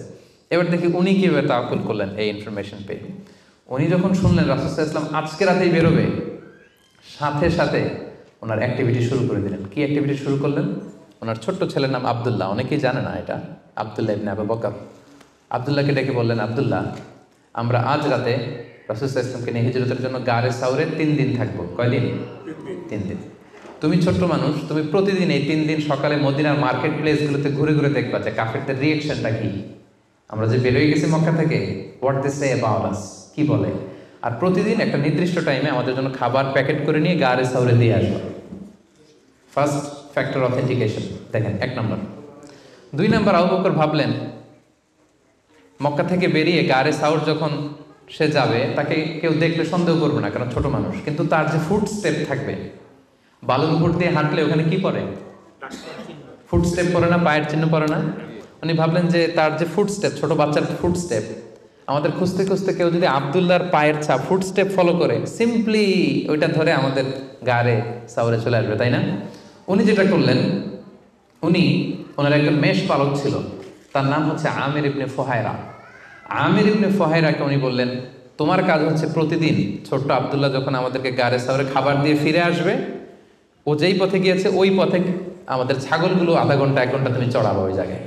এবার দেখি উনি কিভাবে তাওয়াক্কুল করলেন এই ইনফরমেশন পেয়ে। উনি যখন শুনলেন রাসূল সাল্লাল্লাহু আলাইহি ওয়াসাল্লাম আজকে রাতেই বেরোবে, সাথে সাথে ওনার অ্যাক্টিভিটি শুরু করে দিলেন। কি অ্যাক্টিভিটি শুরু করলেন? ওনার ছোট্ট ছেলের নাম আব্দুল্লাহ, অনেকেই জানে না এটা, আব্দুল্লাহ ইবনে আবু বকর। আব্দুল্লাহকে ডেকে বললেন, আব্দুল্লাহ, আমরা আজ রাতে রাসূল সাল্লাল্লাহু আলাইহি ওয়াসাল্লামকে নিয়ে হিজরতের জন্য গারে সাউরে 3 দিন থাকবো। কয়দিন? 3 দিন। তুমি ছোট্ট মানুষ, তুমি প্রতিদিন এই 3 দিন সকালে মদিনার মার্কেট প্লেসগুলোতে ঘুরে ঘুরে দেখবা যে কাফেরদের রিয়েকশনটা কি। আমরা যে বেরোয় গেছি মক্কা থেকে, what they say about us, কি বলে। আর প্রতিদিন একটা নির্দিষ্ট টাইমে আমাদের জন্য খাবার প্যাকেট করে নিয়ে গারে সাউরে দিয়ে আসবো। ফার্স্ট ফ্যাক্টর অথেন্টিকেশন দেখেন, 1 নম্বর। 2 নম্বর, আবু বকর ভাবলেন মক্কা থেকে বেরিয়ে গারে সাউর যখন সে যাবে, তাকে কেউ দেখলে সন্দেহ করবে না, কারণ ছোট মানুষ। কিন্তু তার যে ফুট স্টেপ থাকবে, বালুর উপর দিয়ে হাঁটলে ওখানে কি পড়ে? ফুট স্টেপ পড়ে না, পায়ের চিহ্ন পড়ে না? উনি ভাবলেন যে তার যে ফুট স্টেপ, ছোট বাচ্চার ফুট স্টেপ, আমাদের খুঁজতে খুঁজতে কেউ যদি আব্দুল্লাহর পায়ের ছাপ, ফুট স্টেপ ফলো করে, সিম্পলি ওইটা ধরে আমাদের গারে সাউরে চলে আসবে, তাই না? উনি যেটা করলেন, ওনার একজন মেষ পালক ছিল, তার নাম হচ্ছে আমির ইবনে ফুহায়রা। আমির ইবনে ফুহায়রাকে উনি বললেন, তোমার কাজ হচ্ছে প্রতিদিন ছোট্ট আব্দুল্লাহ যখন আমাদেরকে গারে সাউরে খাবার দিয়ে ফিরে আসবে, ও যেই পথে গিয়েছে ওই পথে আমাদের ছাগলগুলো আধা ঘন্টা 1 ঘন্টা তুমি চড়াবা ওই জায়গায়।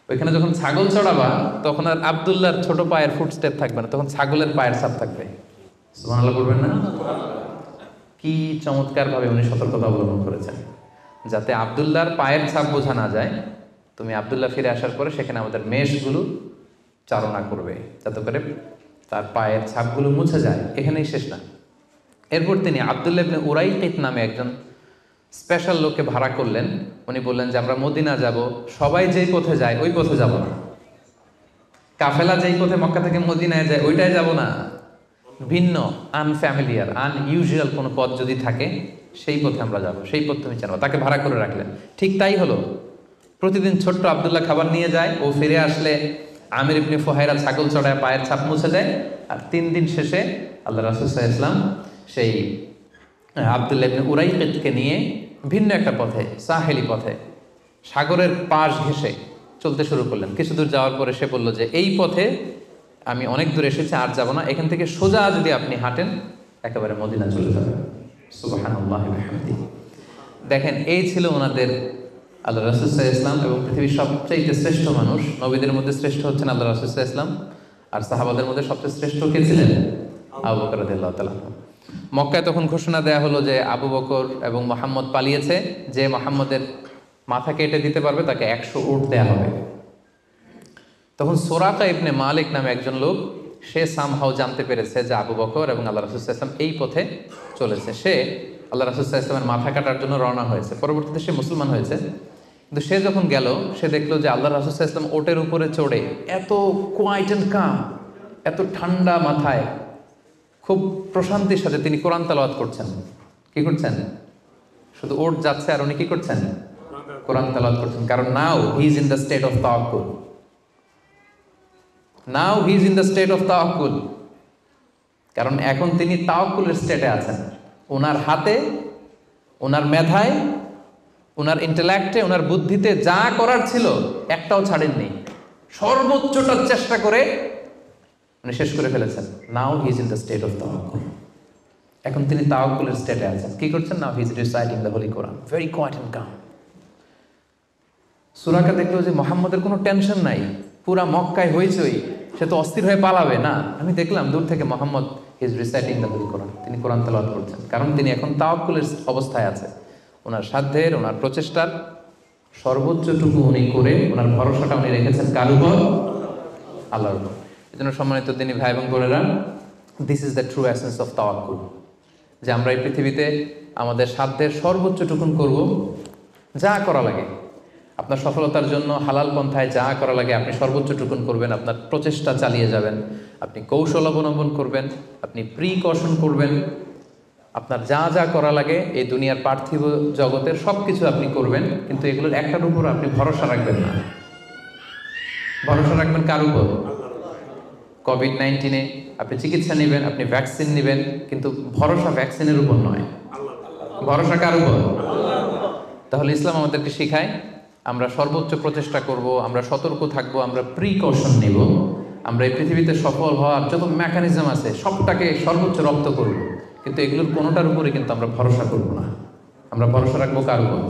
ওইখানে যখন ছাগল চড়াবা তখন আর আব্দুল্লাহর ছোট পায়ের ফুট স্টেপ থাকবে না, তখন ছাগলের পায়ের ছাপ থাকবে। সুবহানাল্লাহ বলবেন না? কি চমৎকার ভাবে উনি সতর্কতা অবলম্বন করেছেন, যাতে আব্দুল্লাহর পায়ের ছাপ বোঝা না যায়। তুমি আব্দুল্লাহ ফিরে আসার পরে সেখানে আমাদের মেষগুলো চারণা করবে, যাতে করে তার পায়ের ছাপগুলো মুছে যায়। এখানেই শেষ না। এরপর তিনি আব্দুল্লাহ ইবনে উরাইকিত নামে একজন স্পেশাল লোককে ভাড়া করলেন। উনি বললেন যে আমরা মদিনা যাব, সবাই যেই পথে যায় ওই পথে যাব না, কাফেলা যেই পথে মক্কা থেকে মদিনায় যায় ওইটাই যাব না, ভিন্ন আনফ্যামিলিয়ার আনইউজুয়াল কোনো পথ যদি থাকে সেই পথে আমরা যাব, সেই পথ তুমি জানো। তাকে ভাড়া করে রাখলেন। ঠিক তাই হলো। প্রতিদিন ছোট্ট আব্দুল্লাহ খাবার নিয়ে যায়, ও ফিরে আসলে আমির ইবনে ফুহায়রা ছাগল চড়ায় পায়ের ছাপ মুছে দেয়। আর 3 দিন শেষে আল্লাহ রাসূল সাল্লাল্লাহু আলাইহি ওয়াসাল্লাম সেই আব্দুল্লাহ ইবনে উরাইকিতকে নিয়ে ভিন্ন একটা পথে, সাহেলি পথে, সাগরের পাশ ঘেঁষে চলতে শুরু করলেন। কিছু দূর যাওয়ার পরে সে বলল যে এই পথে আমি অনেক দূর এসেছি, আর যাব না, এখান থেকে সোজা যদি আপনি হাঁটেন একেবারে মদিনা চলে যাবেন। সুবহানাল্লাহি ওয়া বিহামদিহি। দেখেন, এই ছিল ওনাদের আল্লাহ রাসূল সাল্লাল্লাহু আলাইহি ওয়াসাল্লাম, এবং পৃথিবীর সবচেয়ে শ্রেষ্ঠ মানুষ। নবীদের মধ্যে শ্রেষ্ঠ হচ্ছেন আল্লাহ রাসূল সাল্লাল্লাহু আলাইহি ওয়াসাল্লাম, আর সাহাবাদের মধ্যে সবচেয়ে শ্রেষ্ঠ কে ছিলেন? আবু বকর রাদিয়াল্লাহু তাআলা। মক্কায় তখন ঘোষণা দেয়া হলো যে আবু বকর এবং মোহাম্মদ পালিয়েছে, যে মোহাম্মদের মাথা কেটে দিতে পারবে তাকে 100 উট দেয়া হবে। তখন সুরাকা ইবনে মালিক নামে একজন লোক, সে সামহাও জানতে পেরেছে যে আবু বকর এবং আল্লাহ রাসূল সাল্লাল্লাহু আলাইহি ওয়াসাল্লাম এই পথে চলেছে। সে আল্লাহ রাসূল সাল্লাল্লাহু আলাইহি ওয়াসাল্লামের মাথা কাটার জন্য রওনা হয়েছে। পরবর্তীতে সে মুসলমান হয়েছে। কিন্তু সে যখন গেল, সে দেখলো যে আল্লাহ রাসূল সাল্লাল্লাহু আলাইহি ওয়াসাল্লাম ওটের উপরে চড়ে এত কোয়াইট অ্যান্ড কাম, এত ঠান্ডা মাথায় খুব প্রশান্তির সাথে তিনি কোরআন তেলাওয়াত করছেন। কি করছেন? শুধু ওট যাচ্ছে আর উনি কি করছেন? কোরআন তেলাওয়াত করছেন। কারণ now he is in the state of তাওয়াক্কুল। Now he is in the state of তাওয়াক্কুল। কারণ এখন তিনি তাওয়াক্কুলের স্টেটে আছেন। ওনার হাতে, ওনার মেধায়, ওনার ইন্টেলেক্টে, ওনার বুদ্ধিতে যা করার ছিল একটাও ছাড়েননি। সর্বোচ্চটা চেষ্টা করে উনি শেষ করে ফেলেছেন। Now he is in the state of তাওয়াক্কুল। এখন তিনি তাওয়াক্কুলের স্টেটে আছেন। কি করছেন? Now he is reciting the holy Quran very quiet and calm. Suraqa দেখলো যে মুহাম্মদের কোনো টেনশন নাই, পুরা মক্কায় হইচই, সে তো অস্থির হয়ে পালাবে না। আমি দেখলাম দূর থেকে Mohammad he is reciting the holy Quran, তিনি কোরআন তেলাওয়াত করছেন। কারণ তিনি এখন তাওয়াক্কুলের অবস্থায় আছে। ওনার সাধ্যের, ওনার প্রচেষ্টার সর্বোচ্চটুকু উনি করে ওনার ভরসাটা উনি রেখেছেন কার উপর? আল্লাহর উপর। এই জন্য সম্মানিত দিনী ভাই এবং বোনেরা, this is the true essence of তাওয়াক্কুল। যে আমরা এই পৃথিবীতে আমাদের সাধ্যের সর্বোচ্চটুকুন করব, যা করা লাগে আপনার সফলতার জন্য হালাল পন্থায় যা করা লাগে আপনি সর্বোচ্চটুকুন করবেন। আপনার প্রচেষ্টা চালিয়ে যাবেন, আপনি কৌশল অবলম্বন করবেন, আপনি প্রিকশন করবেন, আপনার যা যা করা লাগে এই দুনিয়ার পার্থিব জগতের সব কিছু আপনি করবেন। কিন্তু এগুলোর একটার উপর আপনি ভরসা রাখবেন না। ভরসা রাখবেন কার উপর? কোভিড-19 আপনি চিকিৎসা নেবেন, আপনি ভ্যাকসিন নেবেন, কিন্তু ভরসা ভ্যাকসিনের উপর নয়, ভরসা কার উপর? তাহলে ইসলাম আমাদেরকে শেখায় আমরা সর্বোচ্চ প্রচেষ্টা করব, আমরা সতর্ক থাকব, আমরা প্রিকশন নেব, আমরা এই পৃথিবীতে সফল হওয়ার যত মেকানিজম আছে সবটাকে সর্বোচ্চ রপ্ত করব। কিন্তু এগুলোর কোনোটার উপরে কিন্তু আমরা ভরসা করব না। আমরা ভরসা রাখবো কার উপর?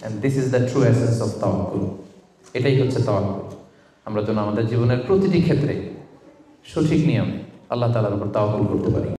And this is the true essence of তাওয়াক্কুল। এটাই হচ্ছে তাওয়াক্কুল। আমরা যেন আমাদের জীবনের প্রতিটি ক্ষেত্রে সঠিক নিয়মে আল্লাহ তাআলার উপর তাওয়াক্কুল করতে পারি।